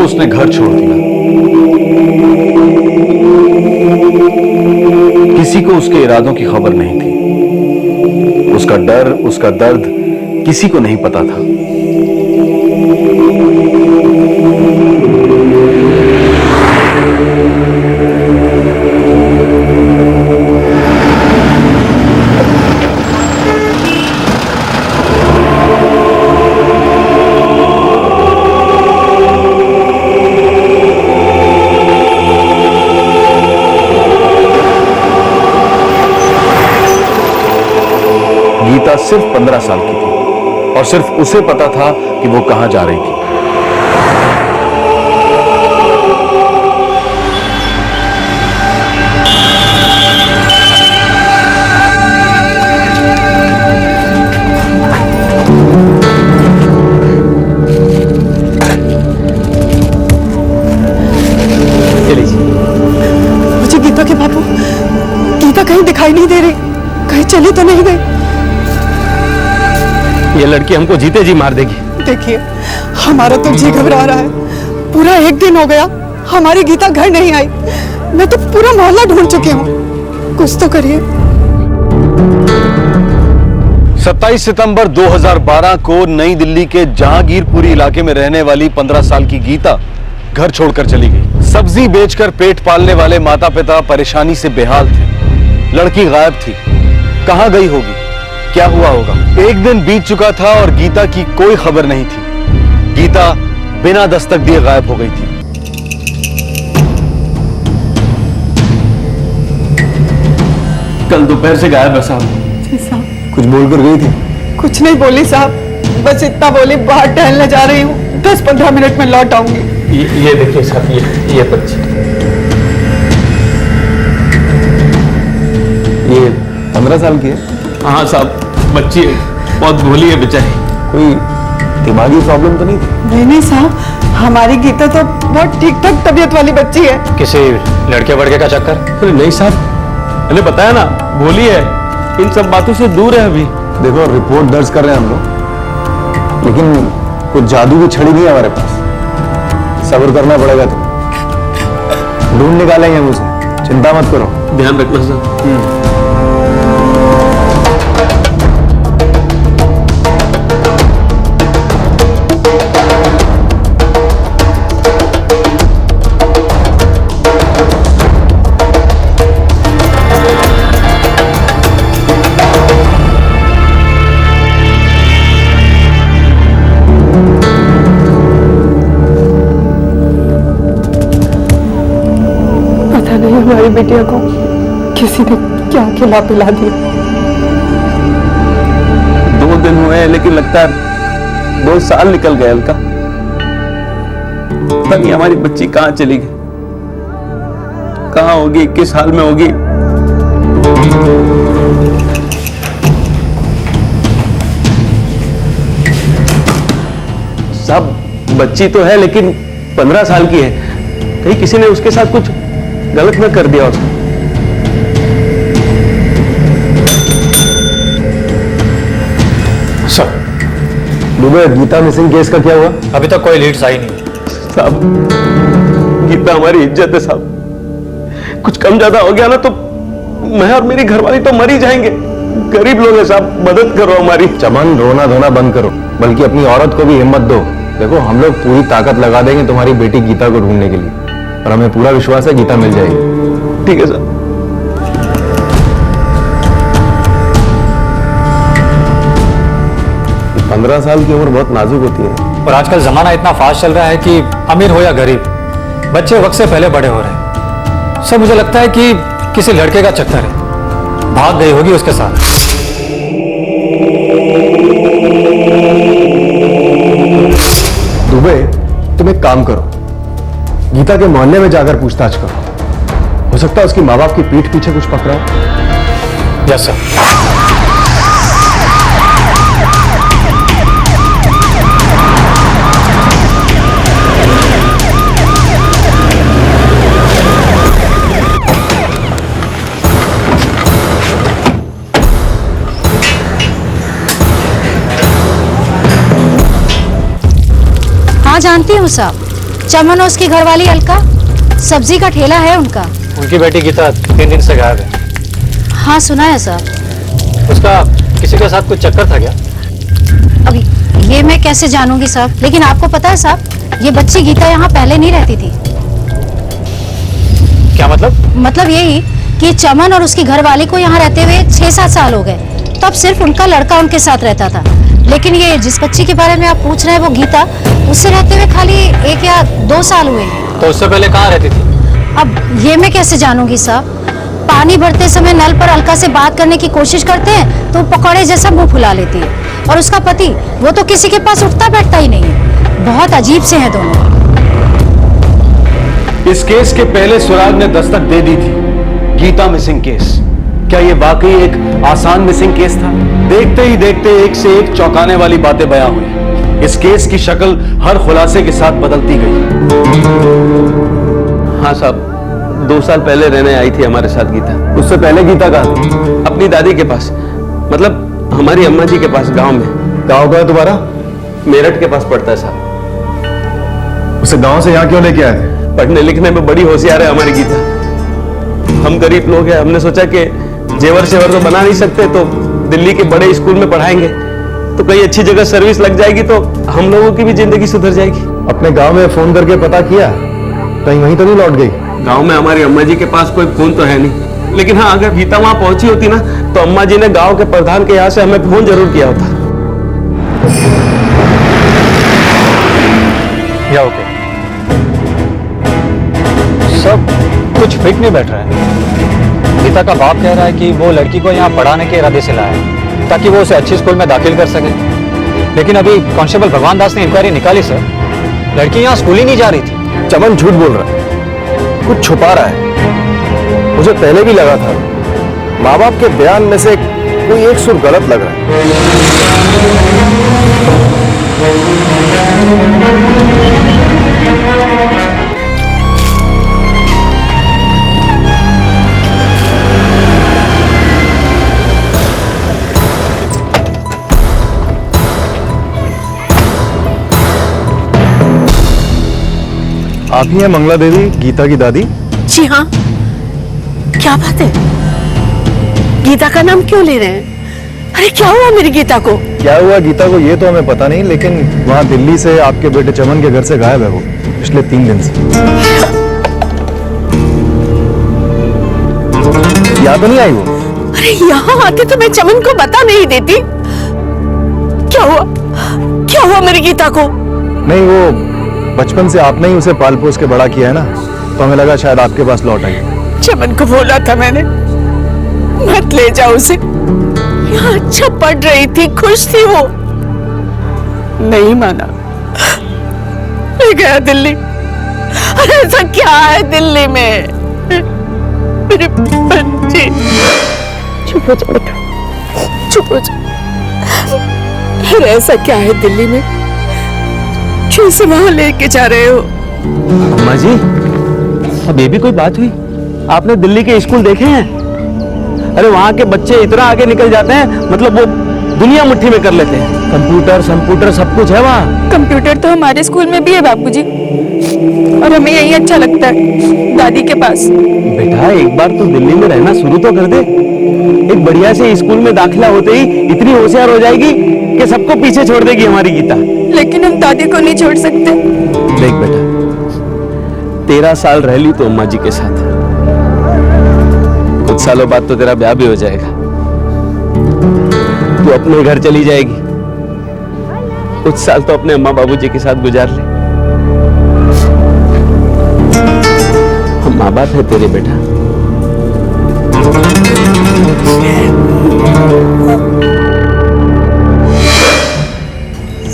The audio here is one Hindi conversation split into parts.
उसने घर छोड़ दिया। किसी को उसके इरादों की खबर नहीं थी। उसका डर, उसका दर्द किसी को नहीं पता था। गीता सिर्फ 15 साल की थी और सिर्फ उसे पता था कि वो कहां जा रही थी। मुझे गीता के बापू, गीता कहीं दिखाई नहीं दे रही, कहीं चली तो नहीं गई। ये लड़की हमको जीते जी मार देगी। देखिए, हमारा तो जी घबरा रहा है। पूरा 1 दिन हो गया, हमारी गीता घर नहीं आई। मैं तो पूरा मोहल्ला ढूंढ चुकी हूँ, कुछ तो करिए। 27 सितंबर 2012 को नई दिल्ली के जहांगीरपुरी इलाके में रहने वाली 15 साल की गीता घर छोड़कर चली गई। सब्जी बेचकर पेट पालने वाले माता पिता परेशानी से बेहाल थे। लड़की गायब थी। कहां गई होगी, क्या हुआ होगा? एक दिन बीत चुका था और गीता की कोई खबर नहीं थी। गीता बिना दस्तक दिए गायब हो गई थी। कल दोपहर से गायब है साहब। जी साहब। कुछ बोलकर गई थी? कुछ नहीं बोली साहब, बस इतना बोली बाहर टहलने जा रही हूँ, 10-15 मिनट में लौट आऊंगी। ये देखिए साहब, ये बच्ची, ये 15 साल की है? हाँ साहब, बच्ची है, बहुत भोली है बेचारी। कोई दिमागी प्रॉब्लम तो नहीं थी? नहीं साहब, हमारी गीता तो बहुत ठीक ठाक तबीयत वाली बच्ची है। किसी लड़के वड़के का चक्कर? अरे नहीं साहब, मैंने बताया ना, भोली है, इन सब बातों से दूर है अभी। देखो, रिपोर्ट दर्ज कर रहे हैं हम लोग, लेकिन कुछ जादू की छड़ी नहीं है हमारे पास। सब्र करना पड़ेगा। तो ढूंढ निकालेंगे हम उसे, चिंता मत करो। ध्यान रखना साहब। हमारी बेटिया को किसी ने क्या खिला पिला दिया। 2 दिन हुए हैं, लेकिन लगता है 2 साल निकल गए। अलका, पता नहीं हमारी बच्ची कहां चली गई, कहां होगी, किस हाल में होगी। साहब, बच्ची तो है लेकिन 15 साल की है। कहीं किसी ने उसके साथ कुछ गलत न कर दिया उसने। Sir, Dubey, Geeta missing case का क्या हुआ? अभी तक कोई लीड्स आई नहीं। साहब, गीता हमारी इज्जत है साहब। कुछ कम ज्यादा हो गया ना तो मैं और मेरी घरवाली तो मर ही जाएंगे। गरीब लोग हैं साहब, मदद करो हमारी। चमन, रोना धोना बंद करो, बल्कि अपनी औरत को भी हिम्मत दो। देखो, हम लोग पूरी ताकत लगा देंगे तुम्हारी बेटी गीता को ढूंढने के लिए, और हमें पूरा विश्वास है गीता मिल जाएगी। ठीक है सर। 15 साल की उम्र बहुत नाजुक होती है। और आजकल जमाना इतना फास्ट चल रहा है कि अमीर हो या गरीब, बच्चे वक्त से पहले बड़े हो रहे हैं। सब मुझे लगता है कि किसी लड़के का चक्कर है, भाग गई होगी उसके साथ। दुबे, तुम एक काम करो, गीता के मोहल्ले में जाकर पूछताछ करो। हो सकता है उसकी माँ बाप की पीठ पीछे कुछ पकड़ा हो। Yes sir. हाँ जानती हूँ साहब, चमन और उसकी घरवाली अलका, सब्जी का ठेला है उनका। उनकी बेटी गीता 3 दिन से गायब है। हाँ सुना है साहब। उसका किसी के साथ कुछ चक्कर था क्या? अब ये मैं कैसे जानूंगी साहब, लेकिन आपको पता है साहब, ये बच्ची गीता यहाँ पहले नहीं रहती थी। क्या मतलब यही कि चमन और उसकी घरवाली को यहाँ रहते हुए 6-7 साल हो गए। तब सिर्फ उनका लड़का उनके साथ रहता था, लेकिन ये जिस बच्ची के बारे में आप पूछ रहे हैं वो गीता, उससे रहते हुए खाली 1 या 2 साल हुए हैं। तो उससे पहले कहाँ रहती थी? अब ये मैं कैसे जानूंगी साहब। पानी भरते समय नल पर अलका से बात करने की कोशिश करते हैं तो पकौड़े जैसा मुंह फुला लेती है, और उसका पति वो तो किसी के पास उठता बैठता ही नहीं है। बहुत अजीब से हैं दोनों। इस केस के पहले सुराग ने दस्तक दे दी थी, गीता मिसिंग केस। क्या यह वाकई एक आसान मिसिंग केस था? देखते ही देखते एक से एक चौंकाने वाली बातें बयां हुई। इस केस की शक्ल हर खुलासे के साथ बदलती गई। हाँ साहब, 2 साल पहले रहने आई थी हमारे साथ गीता। उससे पहले गीता कहाँ थी? अपनी दादी के पास, मतलब हमारी अम्मा जी के पास, गांव में। गाँव का है तुम्हारा? मेरठ के पास पड़ता है साहब। उसे गाँव से यहाँ क्यों लेके आए थे? पढ़ने लिखने में बड़ी होशियार है हमारी गीता। हम गरीब लोग हैं, हमने सोचा कि जेवर सेवर तो बना नहीं सकते, तो दिल्ली के बड़े स्कूल में पढ़ाएंगे तो कहीं अच्छी जगह सर्विस लग जाएगी तो हम लोगों की भी जिंदगी सुधर जाएगी। अपने गांव में फोन करके पता किया? कहीं वहीं तो नहीं लौट गई? गांव में हमारी अम्मा जी के पास कोई फोन तो है नहीं, लेकिन हाँ, अगर गीता वहां पहुंची होती ना तो अम्मा जी ने गांव के प्रधान के यहाँ से हमें फोन जरूर किया होता। या ओके, सब कुछ फिट नहीं बैठ रहा है। गीता का बाप कह रहा है कि वो लड़की को यहाँ पढ़ाने के इरादे से लाया है ताकि वो उसे अच्छे स्कूल में दाखिल कर सके, लेकिन अभी कांस्टेबल भगवान दास ने इंक्वायरी निकाली सर, लड़की यहाँ स्कूल ही नहीं जा रही थी। चमन झूठ बोल रहा है, कुछ छुपा रहा है। मुझे पहले भी लगा था माँ बाप के बयान में से कोई एक सुर गलत लग रहा है। आप ही हैं मंगला देवी, गीता की दादी? जी हाँ, क्या बात है? गीता का नाम क्यों ले रहे हैं? अरे क्या हुआ मेरी गीता को? क्या हुआ गीता को ये तो हमें पता नहीं, लेकिन वहाँ दिल्ली से आपके बेटे चमन के घर से गायब है वो पिछले 3 दिन से। याद तो नहीं आई वो? अरे यहाँ आते तो मैं चमन को बता नहीं देती। क्या हुआ मेरी गीता को? नहीं, वो बचपन से आपने ही उसे पाल पोस के बड़ा किया है ना, तो हमें लगा शायद आपके पास लौट आई। चमन को बोला था मैंने, मत ले जाओ उसे, यहाँ अच्छा पढ़ रही थी, खुश थी वो। नहीं माना, ले गया दिल्ली। अरे ऐसा क्या है दिल्ली में? मेरे बच्चे। चुप हो जाओ बेटा, चुप हो जाओ। अरे ऐसा क्या है दिल्ली में, क्यों से वहां लेके जा रहे हो? अम्मा जी, अब ये भी कोई बात हुई? आपने दिल्ली के स्कूल देखे हैं? अरे वहां के बच्चे इतना आगे निकल जाते हैं, मतलब वो दुनिया मुट्ठी में कर लेते हैं। कंप्यूटर सब कुछ है वहाँ। कंप्यूटर तो हमारे स्कूल में भी है बापूजी, और हमें यही अच्छा लगता है, दादी के पास। बेटा एक बार तो दिल्ली में रहना शुरू तो कर दे। एक बढ़िया से स्कूल में दाखिला होते ही इतनी होशियार हो जाएगी कि सबको पीछे छोड़ देगी हमारी गीता। लेकिन हम दादी को नहीं छोड़ सकते। देख बेटा, 13 साल रह ली तो अम्मा जी के साथ, कुछ सालों बाद तो तेरा ब्याह भी हो जाएगा, तू अपने घर चली जाएगी, कुछ साल तो अपने अम्मा बाबूजी के साथ गुजार ले। हम माँ बाप है तेरे बेटा।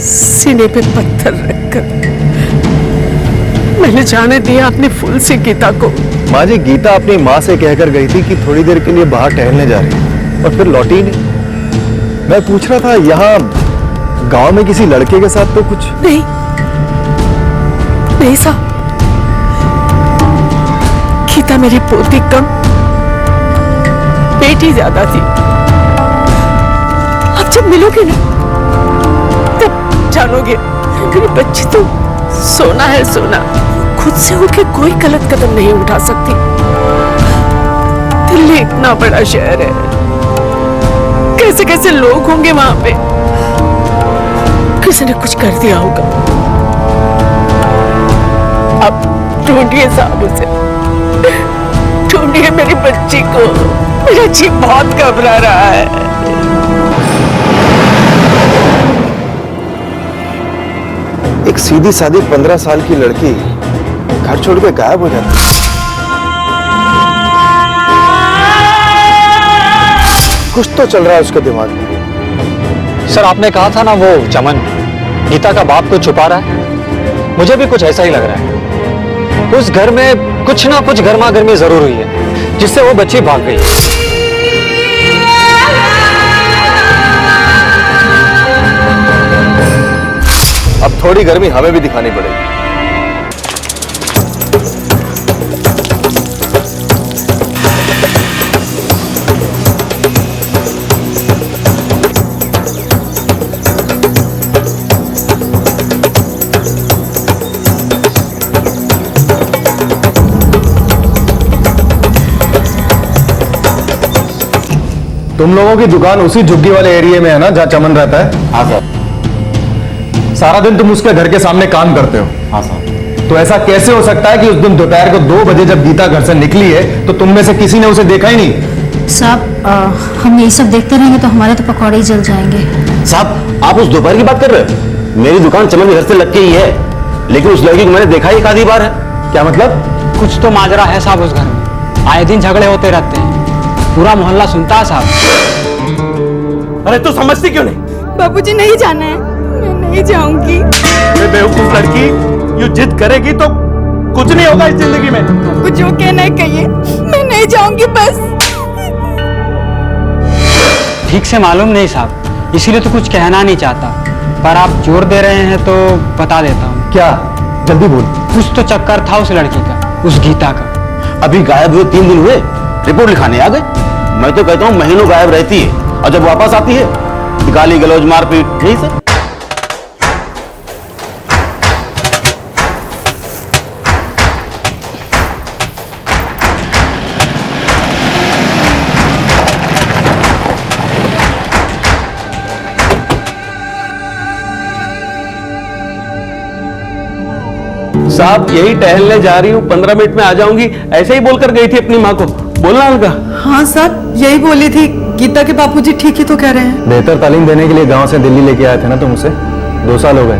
सीने पे पत्थर रखकर मैंने जाने दिया अपने फूल से गीता को। माँ जी, गीता अपनी माँ से कहकर गई थी कि थोड़ी देर के लिए बाहर टहलने जा रही है, और फिर लौटी ही नहीं। मैं पूछ रहा था यहाँ गांव में किसी लड़के के साथ तो कुछ नहीं साहब, गीता मेरी पोती कम, बेटी ज्यादा थी। अब जब मिलोगे ना तब जानोगे, मेरी बच्ची तो सोना है सोना, खुद से होके कोई गलत कदम नहीं उठा सकती। दिल्ली इतना बड़ा शहर है, कैसे कैसे लोग होंगे वहां पे, किसी ने कुछ कर दिया होगा। अब ढूंढिए साहब उसे, ढूंढिए मेरी बच्ची को, मेरा जी बहुत घबरा रहा है। एक सीधी सादी 15 साल की लड़की घर छोड़ के गायब हो जाती है। कुछ तो चल रहा है उसके दिमाग में। सर आपने कहा था ना वो चमन गीता का बाप को छुपा रहा है, मुझे भी कुछ ऐसा ही लग रहा है। उस घर में कुछ ना कुछ गर्मा गर्मी जरूर हुई है जिससे वो बच्ची भाग गई। अब थोड़ी गर्मी हमें भी दिखानी पड़ेगी। तुम लोगों की दुकान उसी झुग्गी वाले एरिया में है ना जहां चमन रहता है? हाँ सर। सारा दिन तुम उसके घर के सामने काम करते हो? हाँ सर। तो ऐसा कैसे हो सकता है कि उस दिन दोपहर को 2 बजे जब गीता घर से निकली है तो तुम में से किसी ने उसे देखा ही नहीं? साहब हम यही सब देखते रहेंगे तो हमारे तो पकौड़े ही जल जाएंगे। साहब आप उस दोपहर की बात कर रहे हो? मेरी दुकान चमन के घर से लग के ही है, लेकिन उस लड़की को मैंने देखा ही एक आधी बार है। क्या मतलब? कुछ तो माजरा है साहब उस घर में, आए दिन झगड़े होते रहते हैं, पूरा मोहल्ला सुनता है साहब। अरे तू समझती क्यों नहीं? बाबूजी नहीं जाना है, मैं नहीं जाऊंगी। बेवकूफ लड़की, यू जिद करेगी तो कुछ नहीं होगा इस जिंदगी में। आपको जो कहना है कहिए, मैं नहीं जाऊंगी बस। ठीक से मालूम नहीं साहब, इसीलिए तो कुछ कहना नहीं चाहता, पर आप जोर दे रहे हैं तो बता देता हूँ। क्या? जल्दी बोल। कुछ तो चक्कर था उस लड़की का, उस गीता का। अभी गायब हुए 3 दिन हुए, रिपोर्ट लिखाने आ गए। मैं तो कहता हूँ महीनों गायब रहती है और जब वापस आती है गाली गलौज मारपीट। नहीं सर, साहब यही टहलने जा रही हूँ, 15 मिनट में आ जाऊंगी, ऐसे ही बोलकर गई थी अपनी माँ को। बोलना उनका। हाँ साहब, यही बोली थी। गीता के बापूजी ठीक ही तो कह रहे हैं। बेहतर तालीम देने के लिए गांव से दिल्ली लेके आए थे ना तुम उसे? 2 साल हो गए,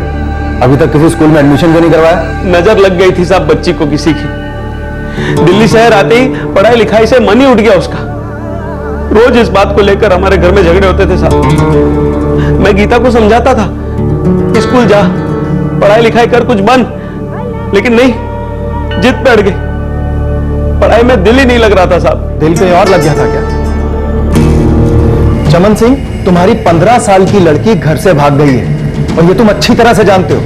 अभी तक किसी स्कूल में एडमिशन क्यों नहीं करवाया? नजर लग गई थी साहब बच्ची को किसी की। दिल्ली शहर आते ही पढ़ाई लिखाई से मन ही उठ गया उसका। रोज इस बात को लेकर हमारे घर में झगड़े होते थे साहब। मैं गीता को समझाता था, स्कूल जा, पढ़ाई लिखाई कर, कुछ बन, लेकिन नहीं, जिद पे अड़ गई। पढ़ाई में दिल ही नहीं लग रहा था साहब। दिल कहीं और लग गया था क्या? चमन सिंह, तुम्हारी 15 साल की लड़की घर से भाग गई है और ये तुम अच्छी तरह से जानते हो,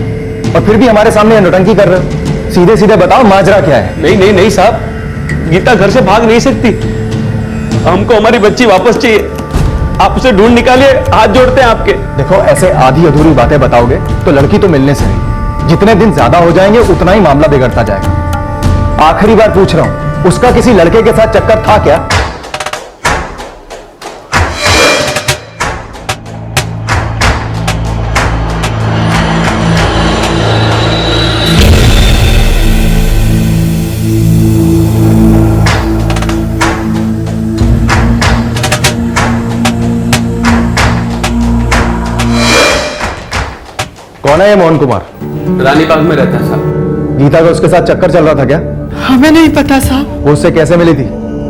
और फिर भी हमारे सामने नौटंकी कर रहे हो। सीधे सीधे बताओ माजरा क्या है? नहीं नहीं नहीं साहब, गीता घर से भाग नहीं सकती। हमको हमारी बच्ची वापस चाहिए। आप उसे ढूंढ निकालिए, हाथ जोड़ते हैं आपके। देखो, ऐसे आधी अधूरी बातें बताओगे तो लड़की तो मिलने से नहीं, जितने दिन ज्यादा हो जाएंगे उतना ही मामला बिगड़ता जाएगा। आखिरी बार पूछ रहा हूं, उसका किसी लड़के के साथ चक्कर था क्या? कौन है ये मोहन कुमार? रानी बाग में रहता है साहब। गीता का उसके साथ चक्कर चल रहा था क्या? हमें नहीं पता साहब। वो उससे कैसे मिली थी?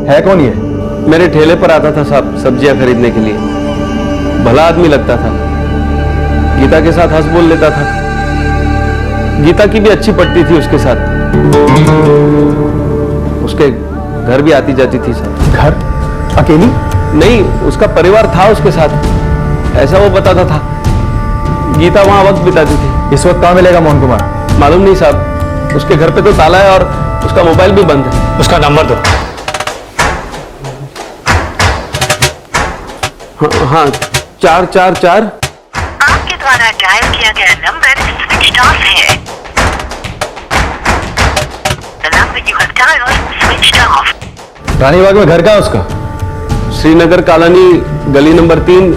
है कौन ये? मेरे ठेले पर आता था साहब सब्जियां खरीदने के लिए। भला आदमी लगता था, गीता के साथ हंस बोल लेता था। गीता की भी अच्छी पटती थी उसके साथ, उसके घर भी आती जाती थी साहब। घर? अकेली? नहीं, उसका परिवार था उसके साथ, ऐसा वो बताता था। गीता वहां वक्त बिताती थी। इस वक्त कहां मिलेगा मोहन कुमार? मालूम नहीं साहब, उसके घर पे तो ताला है और उसका मोबाइल भी बंद है। उसका नंबर दो। हाँ, 444। आपके द्वारा डायल किया गया नंबर स्विच ऑफ है। The number you have dialed switched off. Ranibagh में घर कहाँ है उसका? श्रीनगर कॉलोनी, गली नंबर 3,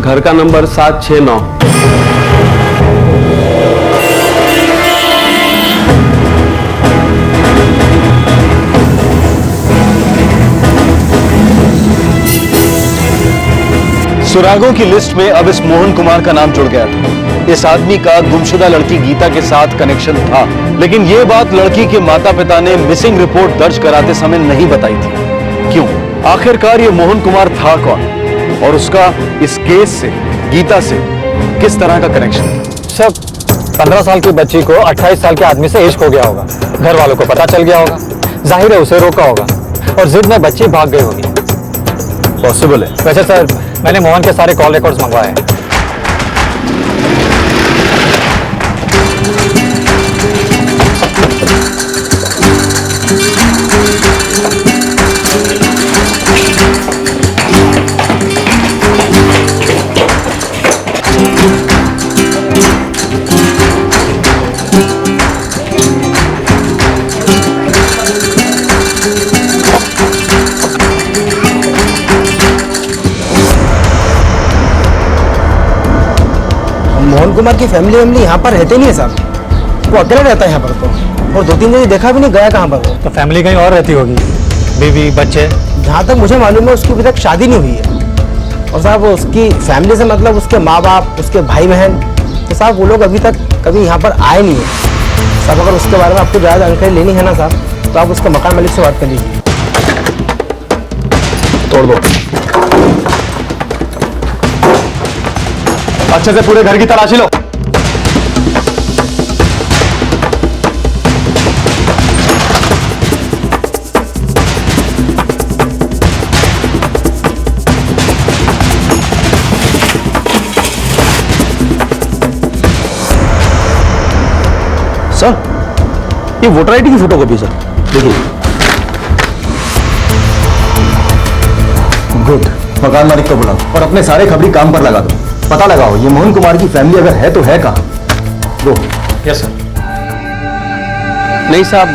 घर का नंबर 769। सुरागों की लिस्ट में अब इस मोहन कुमार का नाम जुड़ गया था। इस आदमी का गुमशुदा लड़की गीता के साथ कनेक्शन था, लेकिन यह बात लड़की के माता पिता ने मिसिंग रिपोर्ट दर्ज कराते समय नहीं बताई थी। क्यों? आखिरकार ये मोहन कुमार था कौन और उसका इस केस से, गीता से किस तरह का कनेक्शन था? सब 15 साल की बच्ची को 28 साल के आदमी से इश्क हो गया होगा। घर वालों को पता चल गया होगा, जाहिर है उसे रोका होगा और जिद में बच्ची भाग गई होगी। पॉसिबल है। वैसे सर, मैंने मोहन के सारे कॉल रिकॉर्ड्स मंगवाए हैं। मोहन कुमार की फैमिली यहाँ पर रहते नहीं है साहब। वो अकेला रहता है यहाँ पर तो, और 2-3 दिन देखा भी नहीं, गया कहाँ पर वो। तो फैमिली कहीं और रहती होगी, बीवी बच्चे। जहाँ तक मुझे मालूम है उसकी अभी तक शादी नहीं हुई है। और साहब उसकी फैमिली से मतलब उसके माँ बाप, उसके भाई बहन, तो साहब वो लोग अभी तक कभी यहाँ पर आए नहीं है साहब। अगर उसके बारे में आपको ज़्यादा जानकारी लेनी है ना साहब, तो आप उसके मकान मालिक से बात कर लीजिए। तोड़ दो। अच्छे से पूरे घर की तलाशी लो। सर, ये वोटर आईडी की फोटोकॉपी सर, देखिए। गुड। मकान मालिक को बुलाओ और अपने सारे खबरी काम पर लगा दो। पता लगाओ ये मोहन कुमार की फैमिली अगर है तो है कहाँ। दो। Yes sir. नहीं साहब,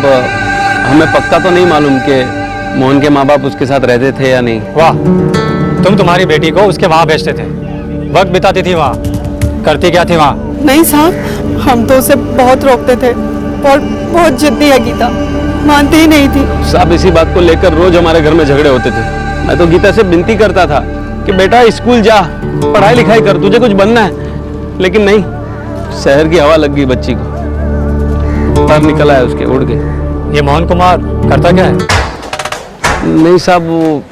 हमें पक्का तो नहीं मालूम कि मोहन के माँ बाप उसके साथ रहते थे या नहीं। वाह, तुम तुम्हारी बेटी को उसके वहां भेजते थे, वक्त बिताती थी वहां, करती क्या थी वहां? नहीं साहब, हम तो उसे बहुत रोकते थे और बहुत जिद्दी है गीता, मानती ही नहीं थी। साहब, इसी बात को लेकर रोज हमारे घर में झगड़े होते थे। मैं तो गीता से विनती करता था कि बेटा स्कूल जा, पढ़ाई लिखाई कर, तुझे कुछ बनना है, लेकिन नहीं, शहर की हवा लग गई बच्ची को, पर निकल आया उसके, उड़ गए। ये मोहन कुमार करता क्या है? नहीं साहब, वो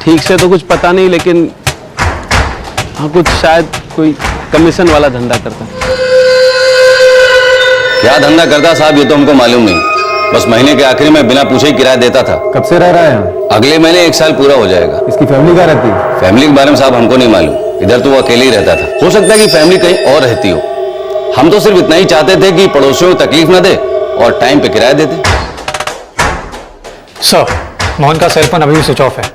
ठीक से तो कुछ पता नहीं, लेकिन हाँ कुछ शायद कोई कमीशन वाला धंधा करता। क्या धंधा करता साहब ये तो हमको मालूम नहीं, बस महीने के आखिर में बिना पूछे ही किराया देता था। कब से रह रहा है यहाँ? अगले महीने 1 साल पूरा हो जाएगा। इसकी फैमिली कहाँ रहती है? फैमिली के बारे में साहब हमको नहीं मालूम, इधर तो वो अकेले ही रहता था। हो सकता है कि फैमिली कहीं और रहती हो। हम तो सिर्फ इतना ही चाहते थे कि पड़ोसियों को तकलीफ न दे और टाइम पे किराया दे दे। सर, मोहन का सेल फोन अभी भी स्विच ऑफ है,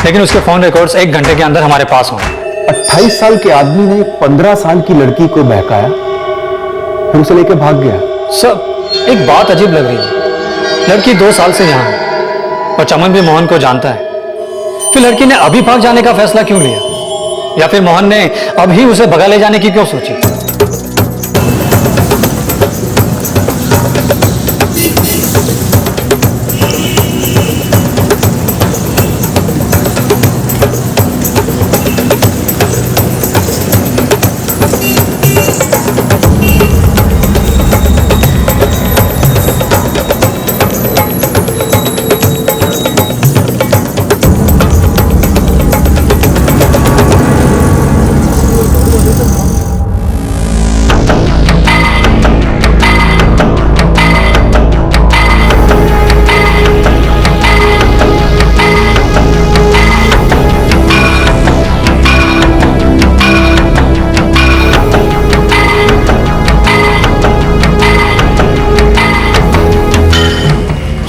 लेकिन उसके फोन रिकॉर्ड्स 1 घंटे के अंदर हमारे पास होंगे। 28 साल के आदमी ने 15 साल की लड़की को बहकाया, फिर उसे लेकर भाग गया। सर, एक बात अजीब लग रही है, लड़की 2 साल से यहाँ है और चमन भी मोहन को जानता है, फिर लड़की ने अभी भाग जाने का फैसला क्यों लिया? या फिर मोहन ने अभी उसे भगा ले जाने की क्यों सोची?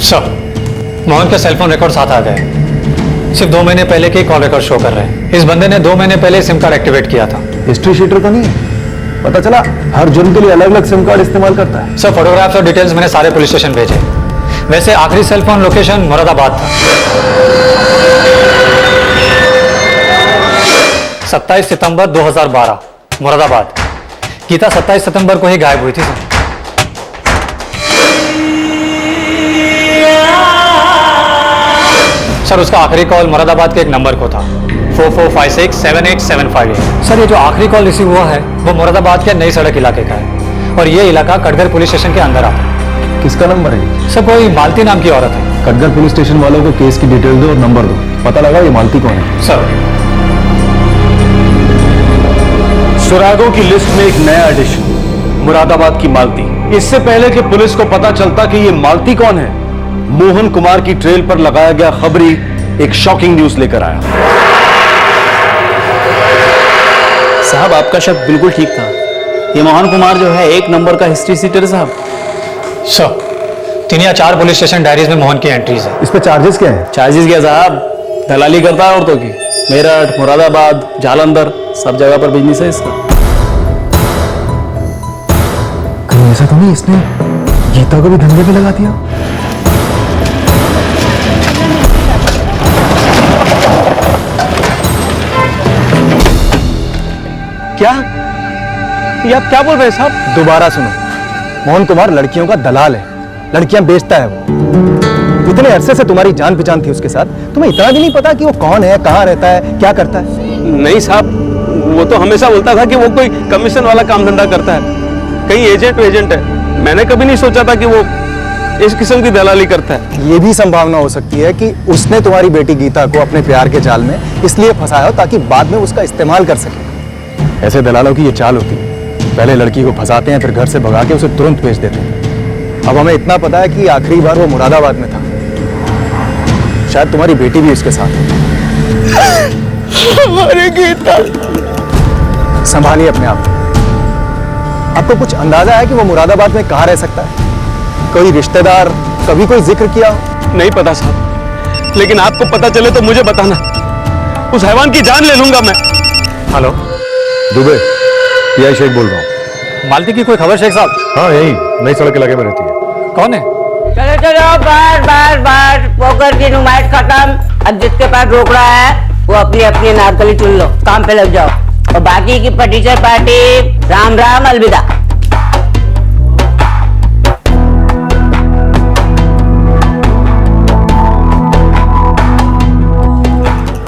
सर, मोहन के सेलफोन रिकॉर्ड साथ आ गए। सिर्फ 2 महीने पहले के कॉल रिकॉर्ड शो कर रहे हैं। इस बंदे ने 2 महीने पहले सिम कार्ड एक्टिवेट किया था। हिस्ट्री शीटर तो नहीं है? पता चला हर जुर्म के लिए अलग अलग सिम कार्ड इस्तेमाल करता है। सर, फोटोग्राफ्स और डिटेल्स मैंने सारे पुलिस स्टेशन भेजे। वैसे आखिरी सेल फोन लोकेशन मुरादाबाद था। 27 सितंबर 2012 मुरादाबाद। गीता 27 सितंबर को ही गायब हुई थी सर। सर उसका आखिरी कॉल मुरादाबाद के एक नंबर को था 4456787858। सर ये जो आखिरी कॉल रिसीव हुआ है वो मुरादाबाद के नई सड़क इलाके का है और ये इलाका कटघर पुलिस स्टेशन के अंदर आता है। किसका नंबर है? सर कोई मालती नाम की औरत है। कटघर पुलिस स्टेशन वालों को केस की डिटेल दो और नंबर दो, पता लगा ये मालती कौन है। सर सुरागों की लिस्ट में एक नया एडिशन, मुरादाबाद की मालती। इससे पहले कि पुलिस को पता चलता कि ये मालती कौन है, मोहन कुमार की ट्रेल पर लगाया गया खबरी एक शॉकिंग न्यूज लेकर आया। साहब आपका शक बिल्कुल ठीक था। ये मोहन कुमार जो है एक नंबर का हिस्ट्री सीटर साहब। सर 3 या 4 पुलिस स्टेशन डायरीज में मोहन की एंट्रीज है। इस पे चार्जेस क्या है? चार्जेस क्या साहब, दलाली करता है औरतों की। मेरठ, मुरादाबाद, जालंधर सब जगह पर बिजनेस है इसका। कहीं ऐसा तो नहीं इसने गीता को भी धंधे पे लगा दिया? क्या ये आप क्या बोल रहे हैं साहब? दोबारा सुनो, मोहन कुमार लड़कियों का दलाल है, लड़कियां बेचता है वो। इतने अरसे से तुम्हारी जान पहचान थी उसके साथ, तुम्हें इतना भी नहीं पता कि वो कौन है, कहाँ रहता है, क्या करता है? नहीं साहब, वो तो हमेशा बोलता था कि वो कोई कमीशन वाला काम धंधा करता है, कहीं एजेंट है। मैंने कभी नहीं सोचा था कि वो इस किस्म की दलाली करता है। ये भी संभावना हो सकती है कि उसने तुम्हारी बेटी गीता को अपने प्यार के जाल में इसलिए फंसाया हो ताकि बाद में उसका इस्तेमाल कर सके। ऐसे दलालों की ये चाल होती है, पहले लड़की को फंसाते हैं, फिर घर से भगा के उसे तुरंत बेच देते हैं। अब हमें इतना पता है कि आखिरी बार वो मुरादाबाद में था, शायद तुम्हारी बेटी भी उसके साथ है। हमारी गीता। संभालिए अपने आप को। आपको कुछ अंदाजा है कि वो मुरादाबाद में कहाँ रह सकता है? कोई रिश्तेदार, कभी कोई जिक्र किया हो? नहीं पता साहब, लेकिन आपको पता चले तो मुझे बताना, उस हैवान की जान ले लूंगा मैं। हेलो दुबे, यही शेख बोल रहा हूँ। मालती की कोई खबर शेख साहब? हाँ यही नई सड़क इलाके में रहती है। कौन है? चलो चलो बस पोकर की नुमाइश खत्म। अब जिसके पास रोक रहा है वो अपनी अपनी नारकली चुन लो, काम पे लग जाओ। और बाकी की पटीचर पार्टी राम राम अलविदा।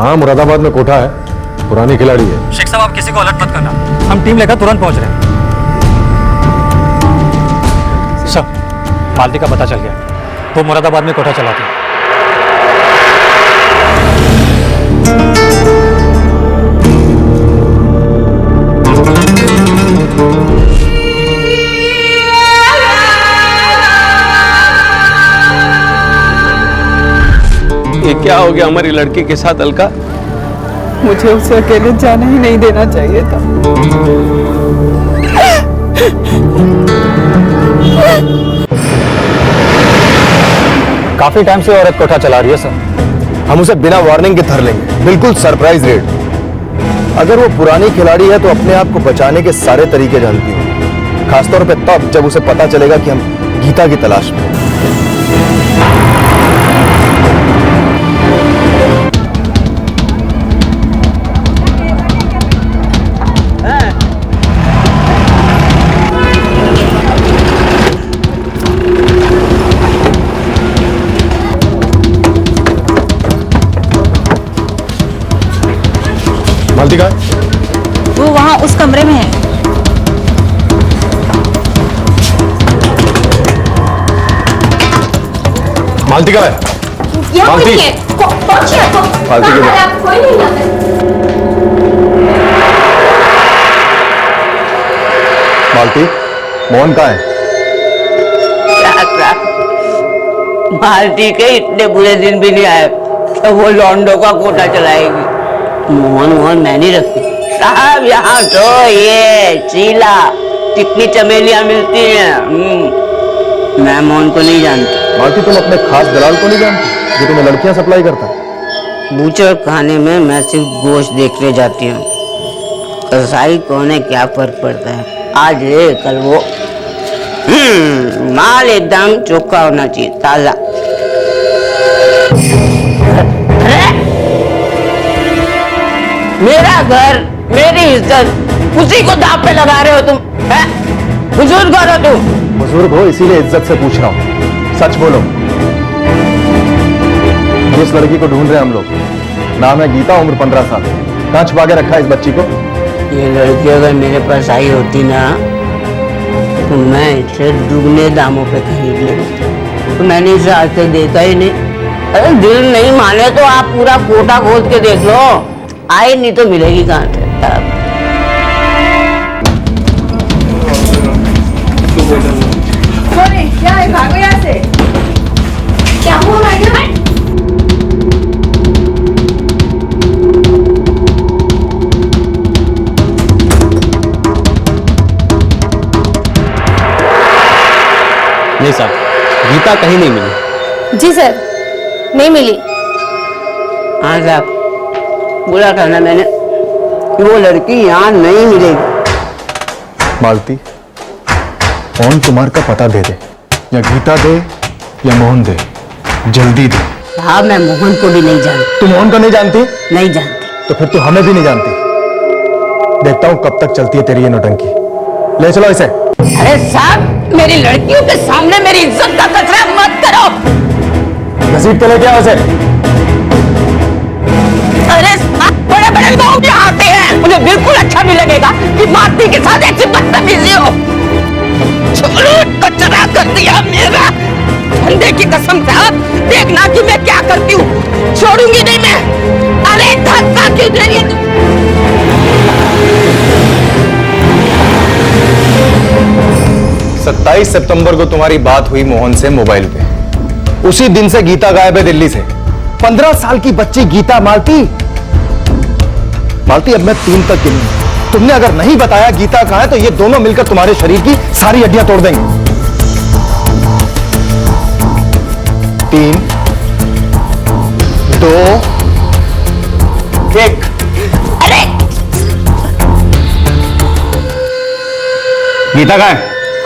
हाँ मुरादाबाद में कोठा है, पुरानी खिलाड़ी है। शेख साहब आप किसी को अलर्ट मत करना, हम टीम लेकर तुरंत पहुंच रहे हैं। सर मालती का पता चल गया, वो मुरादाबाद में कोठा चलाती है। ये क्या हो गया हमारी लड़की के साथ अलका? मुझे उसे अकेले जाने ही नहीं देना चाहिए था। काफी टाइम से औरत कोठा चला रही है सर। हम उसे बिना वार्निंग के धर लेंगे, बिल्कुल सरप्राइज रेड। अगर वो पुरानी खिलाड़ी है तो अपने आप को बचाने के सारे तरीके जानती है, खासतौर पे तब जब उसे पता चलेगा कि हम गीता की तलाश में हैं। मालती कहाँ है? वो वहाँ उस कमरे में है। मालती कहाँ है? मालती मालती के मालती, मोहन कहाँ है? मालती के इतने बुरे दिन भी नहीं आए तो वो लॉन्डो का कोटा चलाएगी। मोहन मैं नहीं रखती साहब, यहाँ तो ये चीला कितनी चमेलियां मिलती हैं। मैं मोहन को नहीं जानती। मालती तुम अपने खास दलाल को नहीं जानती जो तुम्हें लड़कियां सप्लाई करता है? बूचर खाने में मैं सिर्फ गोश्त देखने जाती हूँ, कसाई कौन है क्या फर्क पड़ता है। आज ये कल वो, माल एकदम चोखा होना चाहिए, ताजा। मेरा घर, मेरी इज्जत, उसी को दांव पे लगा रहे हो तुम, हैं? बुजुर्ग हो तुम। बुजुर्ग हो इसीलिए इज्जत से पूछ रहा हूँ, सच बोलो। जिस लड़की को ढूंढ रहे हैं हम लोग, नाम है गीता, उम्र 15 साल। कहाँ छुपा के रखा है इस बच्ची को? ये लड़की अगर मेरे पास आई होती ना तो मैं इसे दुगने दामों पे खरीद लेता, तो मैंने इसे आज तक देखा ही नहीं। अरे दिल नहीं माने तो आप पूरा कोटा खोद के देख लो, आई नहीं तो मिलेगी कहाँ से? क्या है, भागो यहाँ से। क्या हुआ मैडम? नहीं साहब, गीता कहीं नहीं मिली। जी सर, नहीं मिली। हाँ साहब, बोला था ना मैंने कि वो लड़की यहाँ नहीं मिलेगी। मालती, कौन कुमार का पता दे दे, या गीता दे या मोहन दे, जल्दी दे। साहब मैं मोहन को भी नहीं जानती। तू मोहन को नहीं जानती? नहीं जानती। तो फिर तू हमें भी नहीं जानती। देखता हूं कब तक चलती है तेरी ये नौटंकी। ले चलो इसे। अरे साहब, मेरी लड़कियों के सामने मेरी इज्जत का कचरा मत करो। घसीट के लेके आओ इसे। अरे साहब, बड़े बड़े लोग यहाँ आते हैं, मुझे बिल्कुल अच्छा नहीं लगेगा कि मालती के साथ ऐसी बदतमीजी हो। छोड़ो, कचरा कर दिया मेरा। धंधे की कसम साहब, देखना कि मैं क्या करती हूँ, छोड़ूंगी नहीं मैं। अरे धक्का क्यों दे रही है तू? 27 सितंबर को तुम्हारी बात हुई मोहन से मोबाइल पे। उसी दिन से गीता गायब है दिल्ली से। 15 साल की बच्ची गीता। मालती, अब मैं 3 तक गिनूंगा। तुमने अगर नहीं बताया गीता कहां है तो ये दोनों मिलकर तुम्हारे शरीर की सारी हड्डियां तोड़ देंगे। 3, 2, 1। अरे गीता कहां है?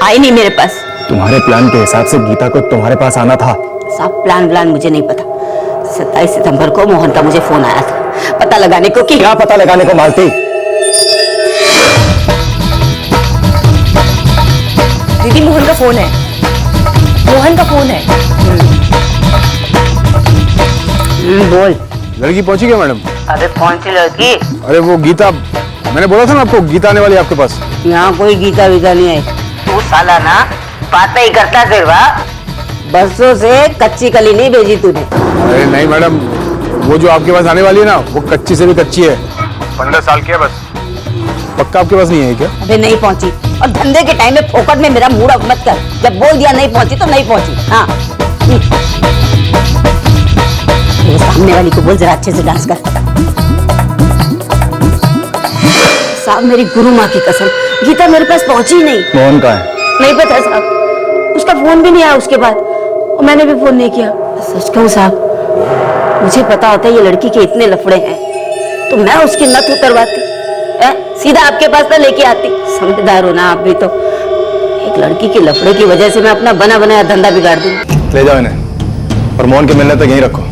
आई नहीं मेरे पास। तुम्हारे प्लान के हिसाब से गीता को तुम्हारे पास आना था। साहब प्लान मुझे नहीं पता। 27 सितंबर को मोहन का मुझे फोन आया था पता लगाने को कि क्या पता लगाने को मालती? दीदी मोहन का फोन है, मोहन का फोन है। बोल। लड़की पहुंची क्या मैडम? अरे कौन सी लड़की? अरे वो गीता, मैंने बोला था ना आपको, गीता आने वाली है आपके पास। यहाँ कोई गीता वीता नहीं आई। तू साला ना बातें ही करता फिर वाह। बरसों से कच्ची कली नहीं भेजी तूने। अरे नहीं मैडम, वो जो आपके पास आने वाली है ना, वो कच्ची से भी कच्ची है। 15 साल की है बस। पक्का आपके पास नहीं है क्या? अबे नहीं पहुंची, और धंधे के टाइम में फोकट में मेरा मूड ऑफ मत कर। जब बोल दिया नहीं पहुंची तो नहीं पहुंची। हाँ, वो सामने वाली को बोल जरा अच्छे से डांस कर। साहब मेरी गुरु माँ की कसम, गीता मेरे पास पहुंची ही नहीं। मोहन कहाँ है? नहीं पता साहब, उसका फोन भी नहीं आया उसके बाद, और मैंने भी फोन नहीं किया। सच कहूँ साहब, मुझे पता होता है ये लड़की के इतने लफड़े हैं तो मैं उसकी नथ उतरवाती, सीधा आपके पास ना लेके आती। समझदार हो ना आप भी तो। एक लड़की के लफड़े की वजह से मैं अपना बना बनाया धंधा बिगाड़ दूंगी। ले जाओ इन्हें, और मोहन के मिलने तक यहीं रखो।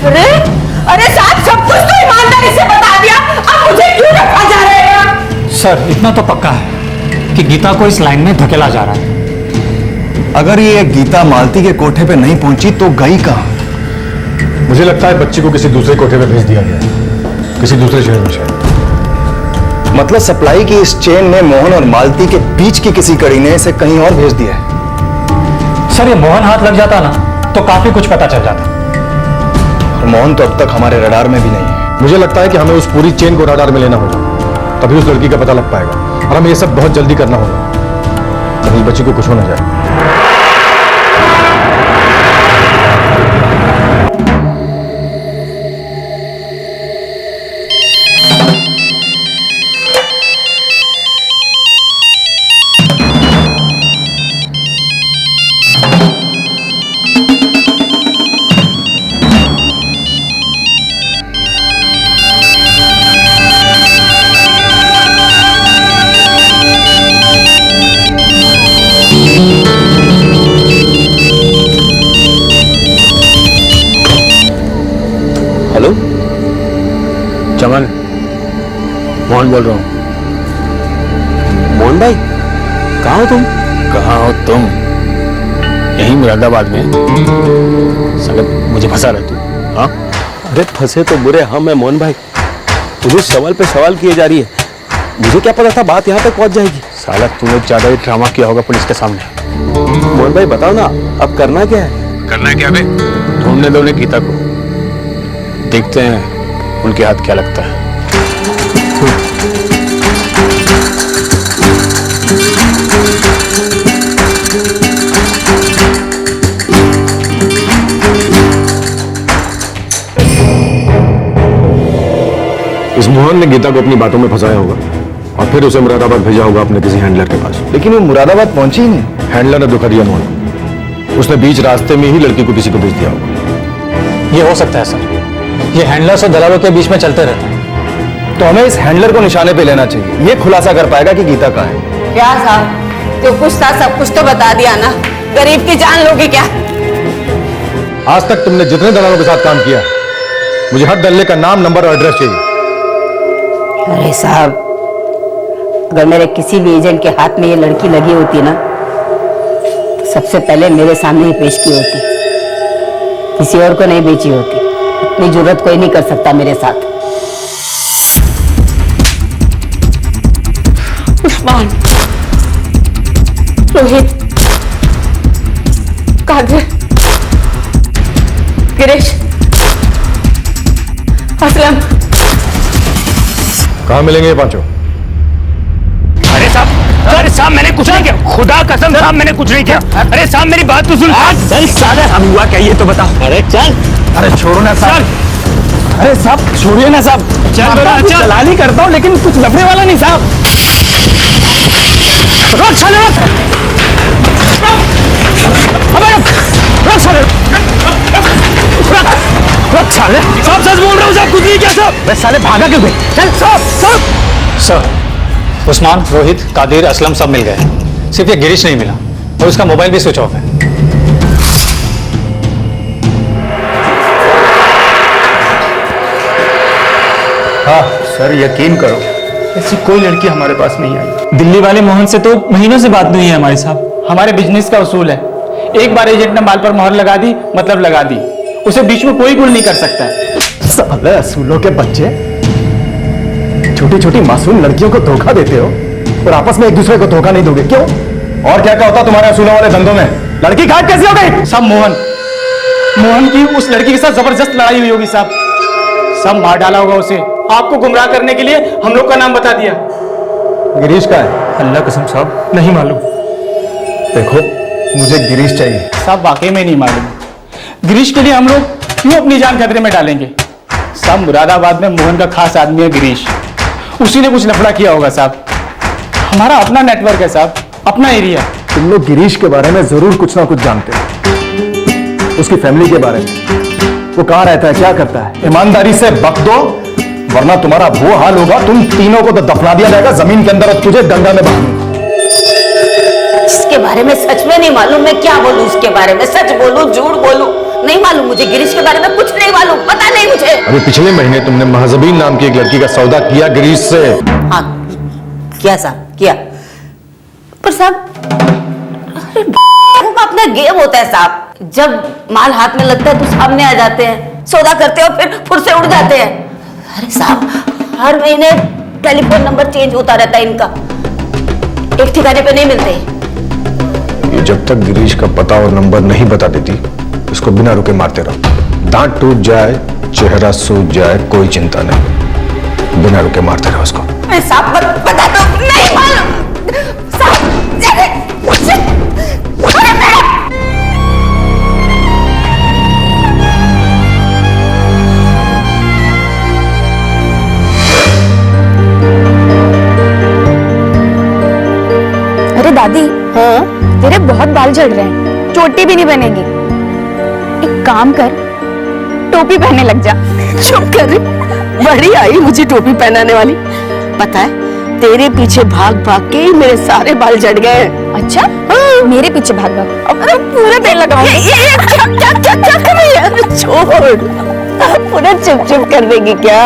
अरे साहब, सब कुछ तो ईमानदारी से बता दिया, अब मुझे क्यों रखा जा रहा है? सर इतना तो पक्का है कि गीता को इस लाइन में धकेला जा रहा है। अगर ये गीता मालती के कोठे पे नहीं पहुंची तो गई कहां? मुझे लगता है बच्ची को किसी दूसरे कोठे पे भेज दिया गया है, किसी दूसरे शहर में शायद। मतलब सप्लाई की इस चेन ने मोहन और मालती के बीच की किसी कड़ी ने इसे कहीं और भेज दिया है। सर ये मोहन हाथ लग जाता ना तो काफी कुछ पता चल जाता। और मोहन तो अब तक हमारे रडार में भी नहीं है। मुझे लगता है कि हमें उस पूरी चेन को रडार में लेना होगा, तभी उस लड़की का पता लग पाएगा। और हमें ये सब बहुत जल्दी करना होगा, कहीं बच्ची को कुछ हो ना जाए। हेलो चमन, मोहन बोल रहा हूँ। मोहन भाई, कहाँ हो तुम? कहाँ हो तुम? यहीं मुरादाबाद में। साला मुझे फंसा रहा तू? हाँ? अरे फंसे तो बुरे हम हैं मोहन भाई। मुझे सवाल पे सवाल किए जा रही है। मुझे क्या पता था बात यहाँ तक पहुँच जाएगी। साला तूने ज्यादा ही ड्रामा किया होगा पुलिस के सामने। मोहन भाई बताओ ना, अब करना क्या है? करना क्या बे? ढूंढने दो उन्हें गीता को, देखते हैं उनके हाथ क्या लगता है। इस मोहन ने गीता को अपनी बातों में फंसाया होगा और फिर उसे मुरादाबाद भेजा होगा अपने किसी हैंडलर के पास। लेकिन वो मुरादाबाद पहुंची ही नहीं। हैंडलर ने धोखा दिया मोहन को। उसने बीच रास्ते में ही लड़की को किसी को भेज दिया होगा। ये हो सकता है सर, ये हैंडलर्स और दलालों के बीच में चलते रहते हैं। तो हमें इस हैंडलर को निशाने पे लेना चाहिए। ये खुलासा कर पाएगा कि गीता कहाँ है। क्या साहब, जो कुछ था सब कुछ तो बता दिया ना, गरीब की जान लोगे क्या? आज तक तुमने जितने दलालों के साथ काम किया, मुझे हर दल्ले का नाम, नंबर और एड्रेस चाहिए। अरे साहब, अगर मेरे किसी भी एजेंट के हाथ में ये लड़की लगी होती ना, तो सबसे पहले मेरे सामने ही पेश की होती, किसी और को नहीं बेची होती। इतनी जरूरत कोई नहीं कर सकता मेरे साथ। उस्मान, रोहित, कादिर, गिरीश, असलम, कहाँ मिलेंगे ये पांचों? अरे साहब मैंने कुछ नहीं किया, खुदा कसम साहब मैंने कुछ नहीं किया। अरे साहब मेरी बात तो सुन। चल साले, हम हुआ क्या ये तो बता। अरे चल। अरे छोड़ो ना साहब। अरे साहब छोड़िए ना साहब। चल दलाली करता हूँ लेकिन कुछ लफड़े वाला नहीं साहब। रोक साले रोक। अबे रोक साले। रोक साले। साहब सच बोल रहा हूँ साहब, कुछ नहीं किया साहब। बस साले भागा क्यों गए? चल साहब। सर, उस्मान, रोहित, कादिर, असलम सब मिल गए। सिर्फ ये गिरीश नहीं मिला और उसका मोबाइल भी स्विच ऑफ है। हाँ सर, यकीन करो ऐसी कोई लड़की हमारे पास नहीं आई। दिल्ली वाले मोहन से तो महीनों से बात नहीं है हमारे साहब। हमारे बिजनेस का उसूल है, एक बार एजेंट ने माल पर मोहर लगा दी मतलब लगा दी, उसे बीच में कोई गुल नहीं कर सकता है। साले असूलों के बच्चे, छोटी छोटी मासूम लड़कियों को धोखा देते हो और आपस में एक दूसरे को धोखा नहीं दोगे, क्यों? और क्या क्या होता तुम्हारे असूलों वाले धंधों में? लड़की घाट कैसी हो गई? सब मोहन की उस लड़की के साथ जबरदस्त लड़ाई हुई होगी साहब। सब मार डाला होगा उसे, आपको गुमराह करने के लिए हम लोग का नाम बता दिया। गिरीश का है? अल्लाह कसम साहब नहीं मालूम। देखो, मुझे गिरीश चाहिए। साहब वाकई में नहीं मालूम। गिरीश के लिए हम लोग क्यों अपनी जान खतरे में डालेंगे? साहब मुरादाबाद में मोहन का खास आदमी है गिरीश, उसी ने कुछ लफड़ा किया होगा साहब। हमारा अपना नेटवर्क है साहब, अपना एरिया। तुम लोग गिरीश के बारे में जरूर कुछ ना कुछ जानते हो, उसकी फैमिली के बारे में, वो कहाँ रहता है, क्या करता है। ईमानदारी से बक दो, वरना तुम्हारा वो हाल होगा, तुम तीनों को तो दफना दिया जाएगा जमीन के अंदर और तुझे डंडा में बांधूंगा। इसके बारे में सच में नहीं मालूम, मैं क्या बोलूं उसके बारे में, सच बोलूं झूठ बोलूं, नहीं मालूम मुझे। गिरीश के बारे में कुछ नहीं मालूम, पता नहीं मुझे। अभी पिछले महीने तुमने महजबीन नाम की एक लड़की का सौदा किया गिरीश से। हाँ किया साहब, किया। पर साहब अपना गेम होता है साहब, जब माल हाथ में लगता है तो सामने आ जाते हैं, सौदा करते हैं और फिर फुर से उड़ जाते हैं। अरे साहब हर महीने टेलीफोन नंबर चेंज होता रहता है इनका, एक ठिकाने पे नहीं मिलते। ये जब तक गिरीश का पता और नंबर नहीं बता देती, इसको बिना रुके मारते रहो। दांत टूट जाए, चेहरा सूज जाए, कोई चिंता नहीं, बिना रुके मारते रहो उसको। साहब पता तो नहीं मालूम साहब। अरे दादी, हाँ तेरे बहुत बाल झड़ रहे हैं, चोटी भी नहीं बनेगी। एक काम कर, टोपी पहनने लग जा। चुप कर, बड़ी आई मुझे टोपी पहनाने वाली। पता है तेरे पीछे भाग भाग के ही मेरे सारे बाल झड़ गए। अच्छा हाँ। मेरे पीछे भाग भाग अब पूरा तेल लगाऊंगी। छोड़, पूरा चुप चुप कर देगी क्या?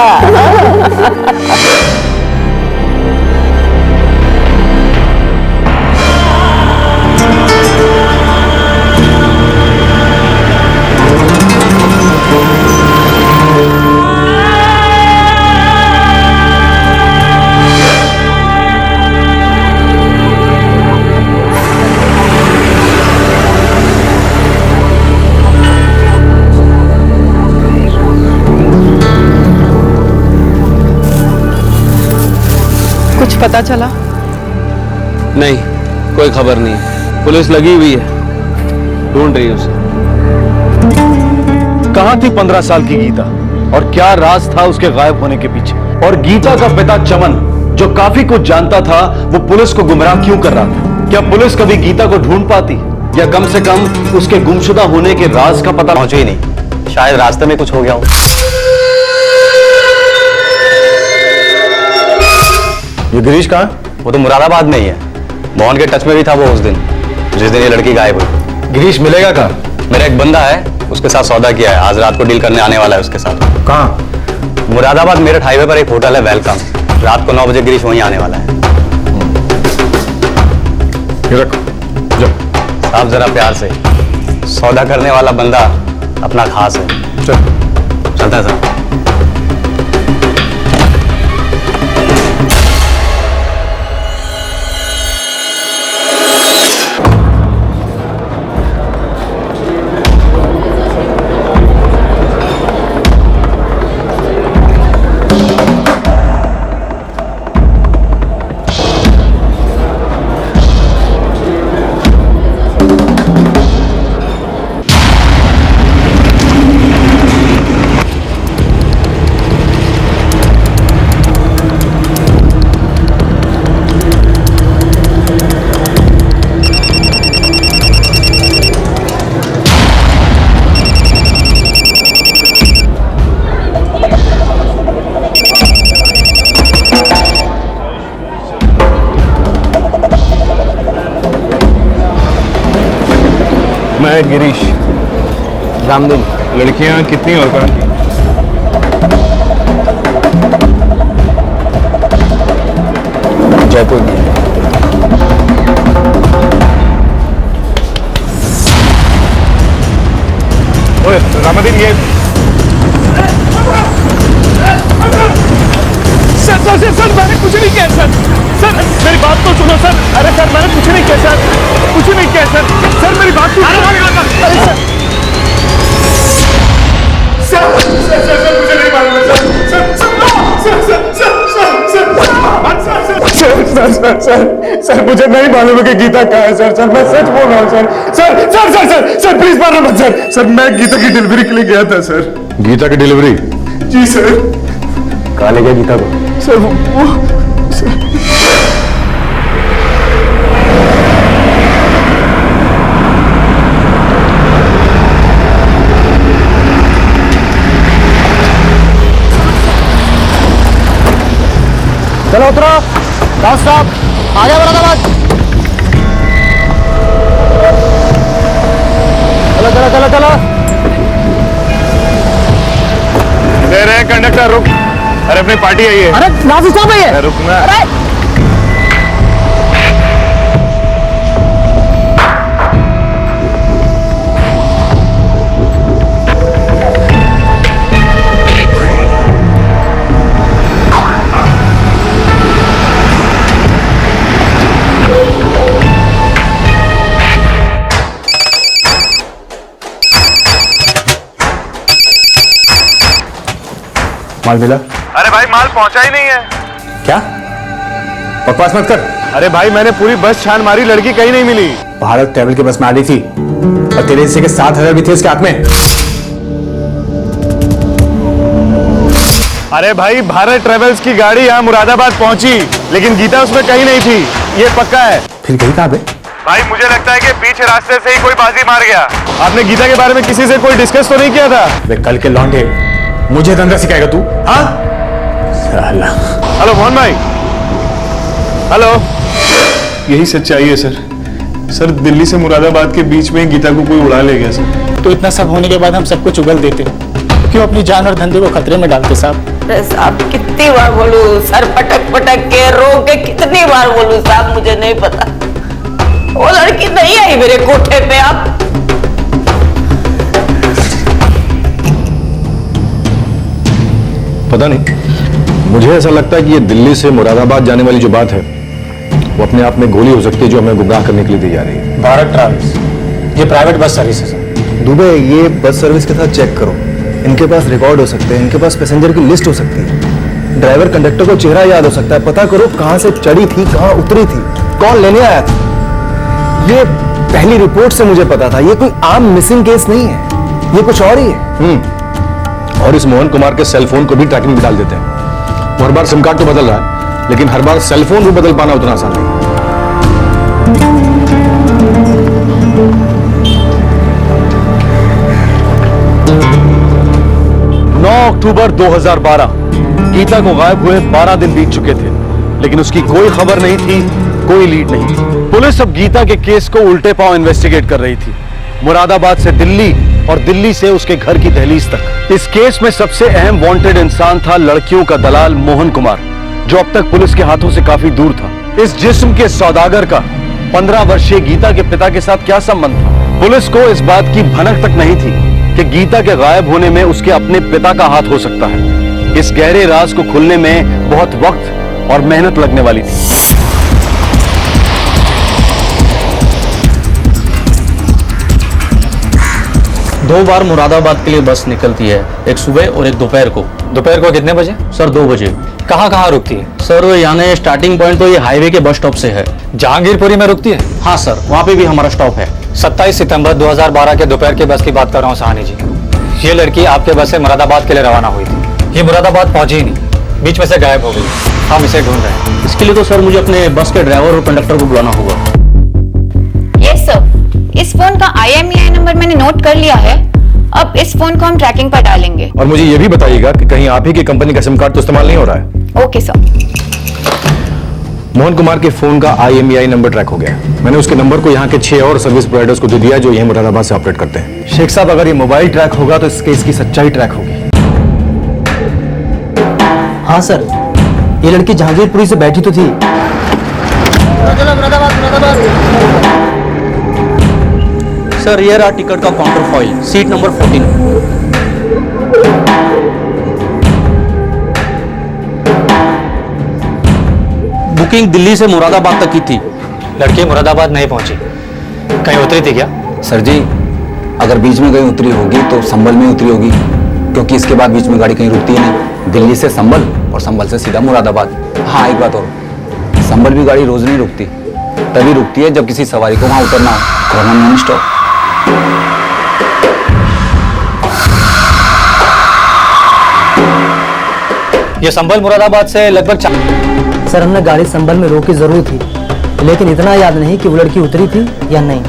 कुछ पता चला? नहीं, कोई खबर नहीं। पुलिस लगी हुई है, ढूंढ रही है उसे। कहां थी 15 साल की गीता और क्या राज था उसके गायब होने के पीछे? और गीता का पिता चमन, जो काफी कुछ जानता था, वो पुलिस को गुमराह क्यों कर रहा था? क्या पुलिस कभी गीता को ढूंढ पाती, या कम से कम उसके गुमशुदा होने के राज का पता पहुंचे ही नहीं। शायद रास्ते में कुछ हो गया हो। ये गिरीश कहाँ? वो तो मुरादाबाद में ही है। मोहन के टच में भी था वो उस दिन, जिस दिन ये लड़की गायब हुई। गिरीश मिलेगा कहाँ? मेरा एक बंदा है, उसके साथ सौदा किया है। आज रात को डील करने आने वाला है उसके साथ। कहाँ? मुरादाबाद मेरठ हाईवे पर एक होटल है, वेलकम। रात को 9 बजे गिरीश वहीं आने वाला है। ये रखो, जाओ। आप जरा प्यार से, सौदा करने वाला बंदा अपना खास है। चलता है सर। मैं गिरीश। रामदिन। लड़कियां कितनी और कहाँ की? जयपुर में। ओए रामदिन, ये सर मैंने कुछ नहीं किया सर मेरी बात तो सुनो सर। अरे सर मैंने कुछ नहीं किया सर, कुछ नहीं किया सर मेरी बात तो सुनो। अरे सर मुझे नहीं मालूम है सर मुझे नहीं मालूम है कि गीता कहाँ है सर मैं सच बोल रहा हूँ सर प्लीज मारना मत सर मैं गीता की डिलीवरी के लिए गया था सर। गीता की डिलीवरी? जी सर। कहाँ ले गया गीता को? सर वो सर। चलो उतरो, स्टॉप, आगे मुरादाबाद। चलो चलो चलो चलो। दे रहे कंडक्टर, रुक। अरे अपनी पार्टी आई है। अरे नाज़ी साहब है। रुकना। अरे माल मिला? अरे भाई माल पहुंचा ही नहीं है। क्या बकवास मत कर। अरे भाई मैंने पूरी बस छान मारी, लड़की कहीं नहीं मिली। भारत ट्रैवल की बस में आ रही थी और तेरे हिस्से के 7,000 भी थे उसके हाथ में। अरे भाई भारत ट्रैवल्स की गाड़ी यहाँ मुरादाबाद पहुंची, लेकिन गीता उसमें कहीं नहीं थी, ये पक्का है। फिर गई कहाँ पे? भाई मुझे लगता है कि पीछे रास्ते से ही कोई बाजी मार गया। आपने गीता के बारे में किसी से कोई डिस्कस तो नहीं किया था? वे कल के लौंडे मुझे धंधा सिखाएगा तू? हाँ साला। हेलो मोहन भाई। हेलो। यही सच्चाई है सर दिल्ली से मुरादाबाद के बीच में गीता को कोई उड़ा ले गया सर। तो इतना सब होने के बाद हम सब कुछ उगल देते, क्यों अपनी जान और धंधे को खतरे में डालते साहब? अरे साहब कितनी बार बोलूं, सर पटक पटक के रो के कितनी बार बोलूं साहब, मुझे नहीं पता। वो लड़की नहीं आई मेरे कोठे पे। आप पता नहीं, मुझे ऐसा लगता है कि ये दिल्ली से मुरादाबाद जाने वाली जो बात है वो अपने आप में गोली हो सकती है जो हमें गुमराह करने के लिए दी जा रही है। भारत ट्रैवल्स, ये प्राइवेट बस सर्विस है सर। दुबे, ये बस सर्विस के साथ चेक करो, इनके पास रिकॉर्ड हो सकते हैं, इनके पास पैसेंजर की लिस्ट हो सकती है। ड्राइवर कंडक्टर को चेहरा याद हो सकता है, पता करो कहां से चढ़ी थी, कहां उतरी थी, कौन लेने आया था। ये पहली रिपोर्ट से मुझे पता था, ये कोई आम मिसिंग केस नहीं है, ये कुछ और ही है। और इस मोहन कुमार के सेल फोन को भी ट्रैकिंग में डाल देते हैं। वो हर बार सिम कार्ड तो बदल रहा है, लेकिन हर बार सेल फोन भी बदल पाना उतना आसान नहीं। 9 अक्टूबर 2012 गीता को गायब हुए 12 दिन बीत चुके थे, लेकिन उसकी कोई खबर नहीं थी, कोई लीड नहीं थी। पुलिस अब गीता के केस को उल्टे पांव इन्वेस्टिगेट कर रही थी, मुरादाबाद से दिल्ली और दिल्ली से उसके घर की दहलीज तक। इस केस में सबसे अहम वांटेड इंसान था लड़कियों का दलाल मोहन कुमार, जो अब तक पुलिस के हाथों से काफी दूर था। इस जिस्म के सौदागर का 15 वर्षीय गीता के पिता के साथ क्या संबंध था? पुलिस को इस बात की भनक तक नहीं थी कि गीता के गायब होने में उसके अपने पिता का हाथ हो सकता है। इस गहरे राज को खुलने में बहुत वक्त और मेहनत लगने वाली थी। दो बार मुरादाबाद के लिए बस निकलती है, एक सुबह और एक दोपहर को। दोपहर को कितने बजे? सर 2 बजे। कहाँ कहाँ रुकती है? सर यानी स्टार्टिंग पॉइंट तो ये हाईवे के बस स्टॉप से है। जहांगीरपुरी में रुकती है? हाँ सर, वहाँ पे भी हमारा स्टॉप है। 27 सितंबर 2012 के दोपहर की बस की बात कर रहा हूँ सहानी जी। ये लड़की आपके बस से मुरादाबाद के लिए रवाना हुई थी। ये मुरादाबाद पहुंची ही नहीं, बीच में से गायब हो गई। हम इसे ढूंढ रहे हैं। इसके लिए तो सर मुझे अपने बस के ड्राइवर और कंडक्टर को बुलाना होगा। यस सर, इस फोन का IMEI नंबर मैंने नोट कर लिया है। अब इस फोन को हम ट्रैकिंग पर डालेंगे। और मुझे यह भी बताइएगा कि कहीं आप ही की कंपनी का सिम कार्ड तो इस्तेमाल नहीं हो रहा है। Okay sir. मोहन कुमार के फोन का IMEI नंबर ट्रैक हो गया है। मैंने उसके नंबर को यहाँ के 6 और सर्विस प्रोवाइडर्स को दे दिया जो यहीं मुरादाबाद से ऑपरेट करते हैं। शेख साहब, अगर ये मोबाइल ट्रैक होगा तो इस केस की सच्चाई ट्रैक होगी। हाँ सर, ये लड़की जहांगीरपुरी से बैठी तो थी। सर ये रहा टिकट का counter foil, seat number 14। Booking Delhi से मुरादाबाद तक की थी। लड़की मुरादाबाद नहीं पहुंची, कहीं उतरी थी क्या? सर जी, अगर बीच में कहीं उतरी होगी तो संभल में उतरी होगी, क्योंकि इसके बाद बीच में गाड़ी कहीं रुकती ही नहीं। दिल्ली से संभल और संभल से सीधा मुरादाबाद। हाँ, एक बात और, संभल भी गाड़ी रोज नहीं रुकती, तभी रुकती है जब किसी सवारी को वहां उतरना हो। करना नॉन स्टॉप। ये संभल मुरादाबाद से लगभग सर हमने गाड़ी संभल में रोकी जरूर थी, लेकिन इतना याद नहीं कि वो लड़की उतरी थी या नहीं।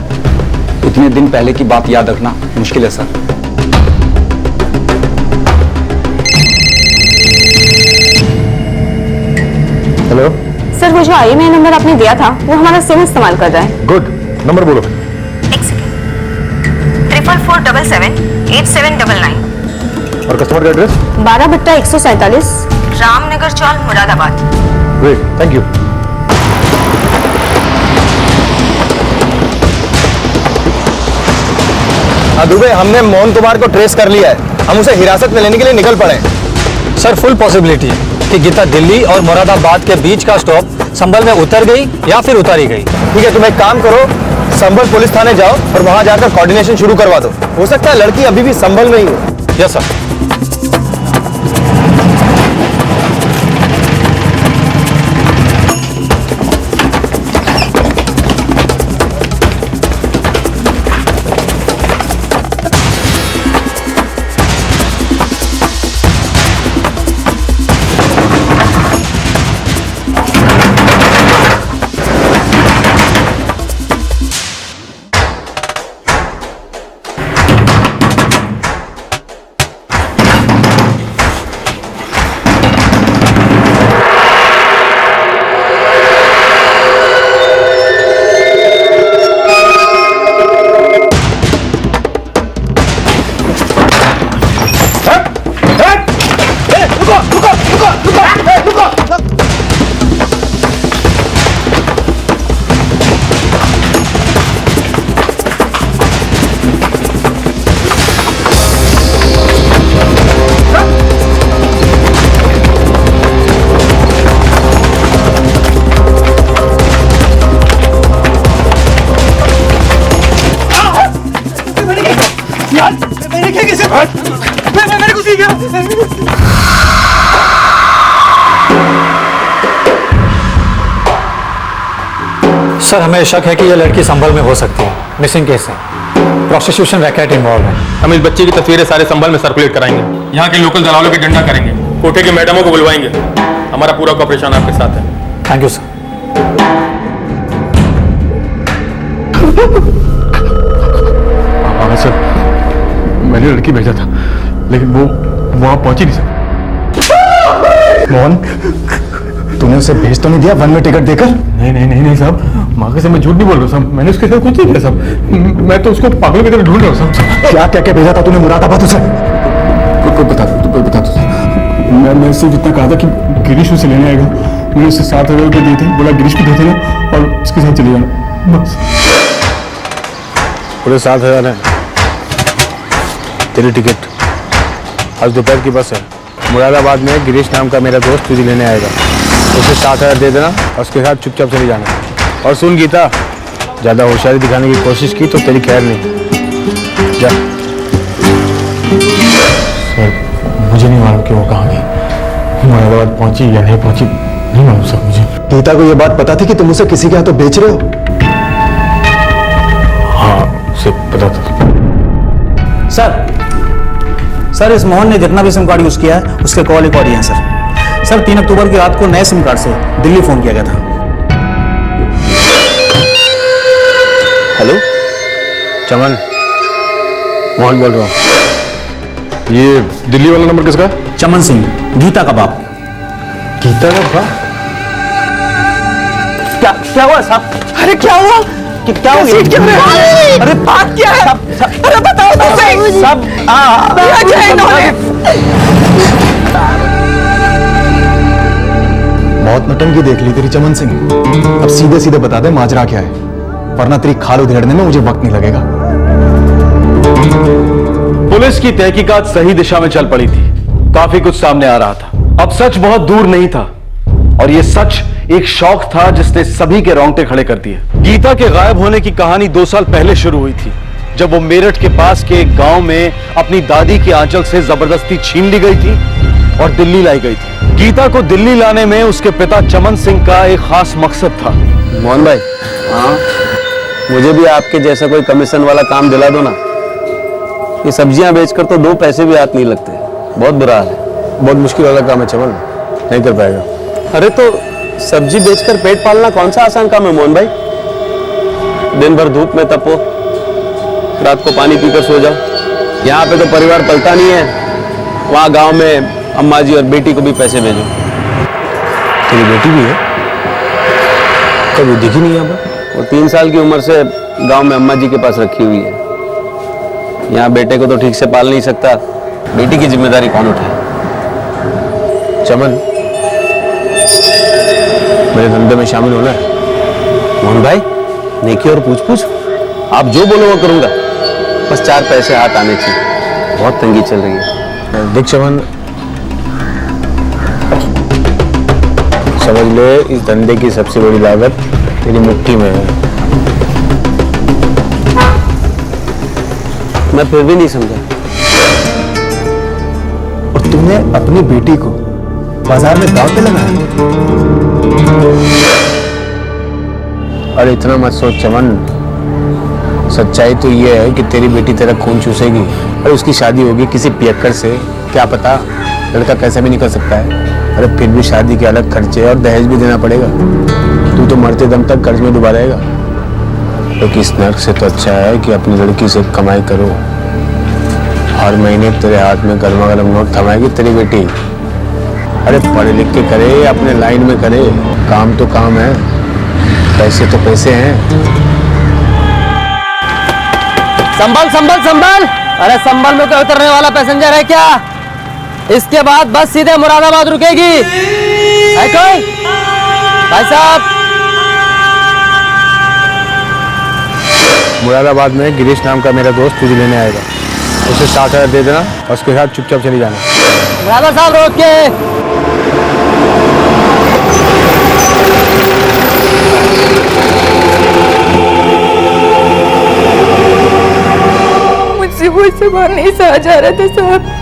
इतने दिन पहले की बात याद रखना मुश्किल है सर। हेलो सर, वो जो IMEI नंबर आपने दिया था वो हमारा सिम इस्तेमाल कर रहा है। गुड, नंबर बोलो। 444778799 और कस्टमर का address? 12/147 Ramnagar chawl Moradabad. Great, thank you. Dubey, हमने मोहन कुमार को ट्रेस कर लिया है, हम उसे हिरासत में लेने के लिए निकल पड़े। सर फुल पॉसिबिलिटी है कि गीता दिल्ली और मुरादाबाद के बीच का स्टॉप संभल में उतर गई या फिर उतारी गई। ठीक है, तुम एक काम करो, संभल पुलिस थाने जाओ और वहां जाकर कोऑर्डिनेशन शुरू करवा दो। हो सकता है लड़की अभी भी संभल में ही हो। Yes sir. सर हमें शक है कि यह लड़की संभल में हो सकती है। मिसिंग केस है, प्रोस्टिट्यूशन रैकेट इन्वॉल्व है। हम इस बच्चे की तस्वीरें सारे संभल में सर्कुलेट कराएंगे, यहाँ के लोकल दलालों की डंडा करेंगे, कोठे के मैडमों को बुलवाएंगे। हमारा पूरा कॉपरेशन आपके साथ है। Thank you sir. हाँ सर, मैंने लड़की भेजा था लेकिन वो वहां पहुंची नहीं सर। मोहन, तूने उसे भेज तो नहीं दिया वन वे टिकट देकर? नहीं साहब, माँ के साथ मैं झूठ नहीं बोल रहा साहब, मैंने उसके साथ कुछ नहीं किया साहब। मैं तो उसको पागलों की तरह ढूंढ रहा हूँ साहब। क्या क्या क्या भेजा था तूने मुरादाबाद उसे? बता दो। मैं सिर्फ इतना कहा था कि गिरीश उसे लेने आएगा। मैंने उसे 7,000 रुपये दिए थे, बोला गिरीश को दे देना और उसके साथ चले जाना, बस। पूरे 7,000 है। तेरी टिकट आज दोपहर की बस है। मुरादाबाद में गिरीश नाम का मेरा दोस्त तुझे लेने आएगा, उसे 7,000 दे देना और उसके साथ चुपचाप चले जाना। और सुन गीता, ज़्यादा होशियारी दिखाने की कोशिश की तो तेरी खैर नहीं। जा। सर मुझे नहीं मालूम कि वो कहाँ गई, मुरादाबाद पहुंची या नहीं पहुंची, नहीं मालूम सर मुझे। गीता को ये बात पता थी कि तुम उसे किसी के हाथों बेच रहे हो? हाँ उसे पता था। सर इस मोहन ने जितना भी सिम कार्ड यूज किया है उसके कॉल रिकॉर्ड ही हैं सर। 3 अक्टूबर की रात को नए सिम कार्ड से दिल्ली फोन किया गया था। हेलो चमन, मोहन बोल रहा हूँ। ये दिल्ली वाला नंबर किसका? चमन सिंह, गीता का बाप। गीता का बाप? क्या हुआ साहब? अरे क्या हुआ? क्या हो गया? अरे बात क्या है? अरे बताओ तो सही। सब क्या है इन्होंने? बहुत नटंकी देख ली तेरी चमन सिंह। अब सीधे सीधे बता दे माजरा क्या है, वरना तेरी खाल उधेड़ने में मुझे वक्त नहीं लगेगा। पुलिस की तहकीकात सही दिशा में चल पड़ी थी, काफी कुछ सामने आ रहा था। अब सच बहुत दूर नहीं था और यह सच एक शौक था जिसने सभी के रोंगटे खड़े कर दिए। गीता के गायब होने की कहानी 2 साल पहले शुरू हुई थी, जब वो मेरठ के पास के एक गांव में अपनी दादी की आंचल से जबरदस्ती छीन ली गई थी और दिल्ली लाई गई थी। गीता को दिल्ली लाने में उसके पिता चमन सिंह का एक खास मकसद था। मोहन भाई, हाँ, मुझे भी आपके जैसा कोई कमीशन वाला काम दिला दो ना। ये सब्जियां बेचकर तो 2 पैसे भी हाथ नहीं लगते, बहुत बुरा हाल है। बहुत मुश्किल वाला काम है चमन, नहीं कर पाएगा। अरे तो सब्जी बेचकर पेट पालना कौन सा आसान काम है मोहन भाई? दिन भर धूप में तपो, रात को पानी पीकर सो जाओ। यहाँ पे तो परिवार पलता नहीं है, वहाँ गांव में अम्मा जी और बेटी को भी पैसे भेजो। तेरी बेटी भी है? कभी दिखी नहीं यहाँ पर। वो 3 साल की उम्र से गांव में अम्मा जी के पास रखी हुई है। यहाँ बेटे को तो ठीक से पाल नहीं सकता, बेटी की जिम्मेदारी कौन उठाए? चमन, मेरे धंधे में शामिल होना है। मोहन भाई, नेकी और पूछ आप जो बोलो वो करूंगा, बस 4 पैसे हाथ आने चाहिए। बहुत तंगी चल रही है। देख चमन, समझ ले इस धंधे की सबसे बड़ी लागत तेरी मुट्ठी में है। मैं फिर भी नहीं समझा। और तूने अपनी बेटी को बाजार में दांव पे लगाया? अरे इतना मत सोच चमन, सच्चाई तो ये है कि तेरी बेटी तेरा खून चूसेगी और उसकी शादी होगी किसी पियक्कड़ से। क्या पता, लड़का कैसा भी निकल सकता है। अरे फिर भी शादी के अलग खर्चे और दहेज भी देना पड़ेगा। तू तो मरते दम तक कर्ज में डूबा रहेगा। तो इस नर्क से तो अच्छा है कि अपनी लड़की से कमाई करो। हर महीने तेरे हाथ में गर्मा गर्म नोट थमाएगी तेरी बेटी। अरे पढ़ लिख के करे, अपने लाइन में करे, काम तो काम है, पैसे तो पैसे हैं। संभल संभल संभल! अरे संभल में कोई उतरने वाला पैसेंजर है क्या? इसके बाद बस सीधे मुरादाबाद रुकेगी। है कोई? भाई साहब, मुरादाबाद में गिरीश नाम का मेरा दोस्त तुझे लेने आएगा, उसे 7,000 दे देना और उसके साथ चुपचाप चली जाना। ड्राइवर साहब रोक के। मुझसे वो इसे बाहर नहीं सहा जा रहा था साहब।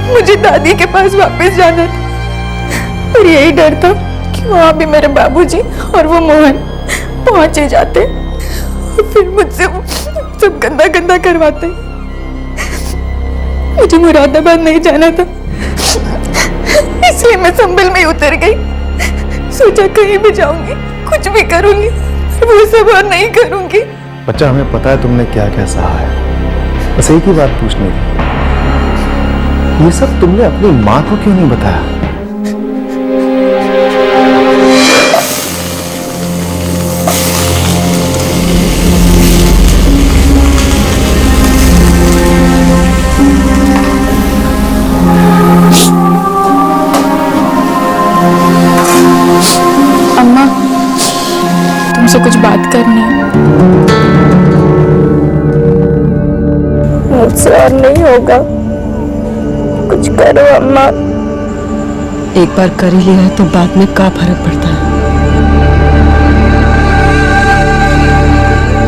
मुझे दादी के पास वापस जाना था और यही डर था कि वहाँ भी मेरे बाबूजी और वो मोहन पहुंच ही जाते और फिर मुझसे सब गंदा गंदा करवाते। मुझे मुरादाबाद नहीं जाना था, इसलिए मैं संभल में उतर गई। सोचा कहीं भी जाऊंगी, कुछ भी करूंगी, वो सब और नहीं करूंगी। बच्चा, हमें पता है तुमने क्या क्या सहा है, बस एक ही बात पूछनी थी, ये सब तुमने अपनी माँ को क्यों नहीं बताया? अम्मा, तुमसे कुछ बात करनी है। मुझसे और नहीं होगा, कुछ करो अम्मा। एक बार कर ही लिया है तो बाद में क्या फर्क पड़ता है।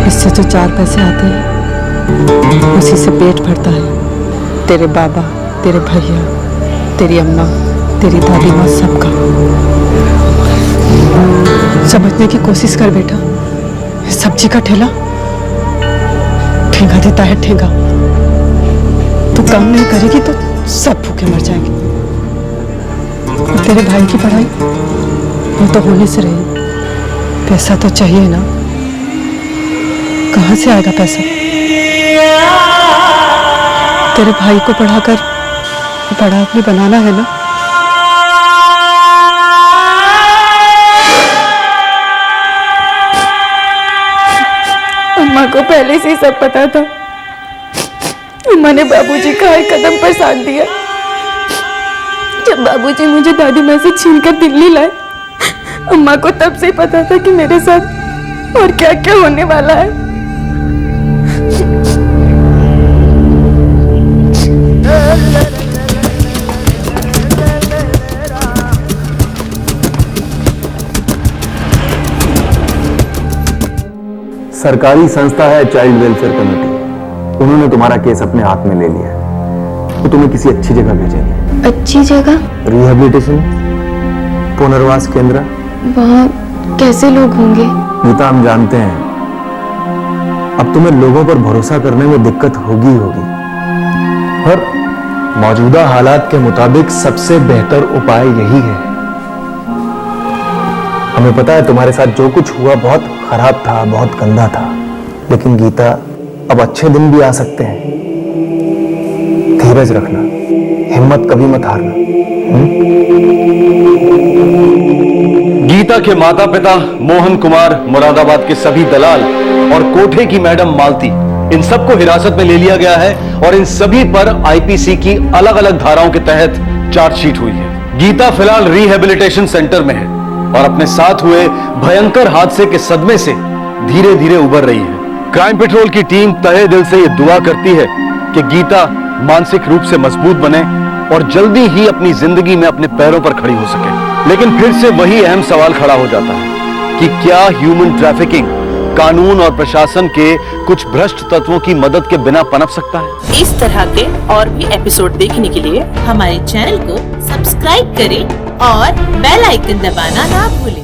इससे जो 4 पैसे आते हैं उसी से पेट भरता है। तेरे बाबा, तेरे भैया, तेरी अम्मा, तेरी दादी माँ, सबका। समझने की कोशिश कर बेटा, सब्जी का ठेला ठेंगा देता है, ठेंगा। तू काम नहीं करेगी तो सब भूखे मर जाएंगे। और तेरे भाई की पढ़ाई वो तो होने से रही, पैसा तो चाहिए ना, कहाँ से आएगा पैसा? तेरे भाई को पढ़ाकर बड़ा आदमी बनाना है ना। अम्मा को पहले से ही सब पता था। अम्मा ने बाबूजी का हर कदम पर साथ दिया। जब बाबूजी मुझे दादी माँ से छीनकर दिल्ली लाए, अम्मा को तब से ही पता था कि मेरे साथ और क्या क्या होने वाला है। सरकारी संस्था है चाइल्ड वेलफेयर कमेटी, उन्होंने तुम्हारा केस अपने हाथ में ले लिया है, तो तुम्हें किसी अच्छी जगह भेजेंगे। अच्छी जगह? रिहेबिलिटेशन, पुनर्वास केंद्र। वहाँ कैसे लोग होंगे? गीता, हम जानते हैं अब तुम्हें लोगों पर भरोसा करने में दिक्कत होगी और मौजूदा हालात के मुताबिक सबसे बेहतर उपाय यही है। हमें पता है तुम्हारे साथ जो कुछ हुआ बहुत खराब था, बहुत गंदा था, लेकिन गीता, अब अच्छे दिन भी आ सकते हैं। धीरज रखना, हिम्मत कभी मत हारना। गीता के माता पिता मोहन कुमार, मुरादाबाद के सभी दलाल और कोठे की मैडम मालती, इन सबको हिरासत में ले लिया गया है और इन सभी पर आईपीसी की अलग अलग धाराओं के तहत चार्जशीट हुई है। गीता फिलहाल रिहेबिलिटेशन सेंटर में है और अपने साथ हुए भयंकर हादसे के सदमे से धीरे धीरे उबर रही है। क्राइम पेट्रोल की टीम तहे दिल से यह दुआ करती है कि गीता मानसिक रूप से मजबूत बने और जल्दी ही अपनी जिंदगी में अपने पैरों पर खड़ी हो सके। लेकिन फिर से वही अहम सवाल खड़ा हो जाता है कि क्या ह्यूमन ट्रैफिकिंग कानून और प्रशासन के कुछ भ्रष्ट तत्वों की मदद के बिना पनप सकता है? इस तरह के और भी एपिसोड देखने के लिए हमारे चैनल को सब्सक्राइब करें और बेल आइकन दबाना ना भूलें।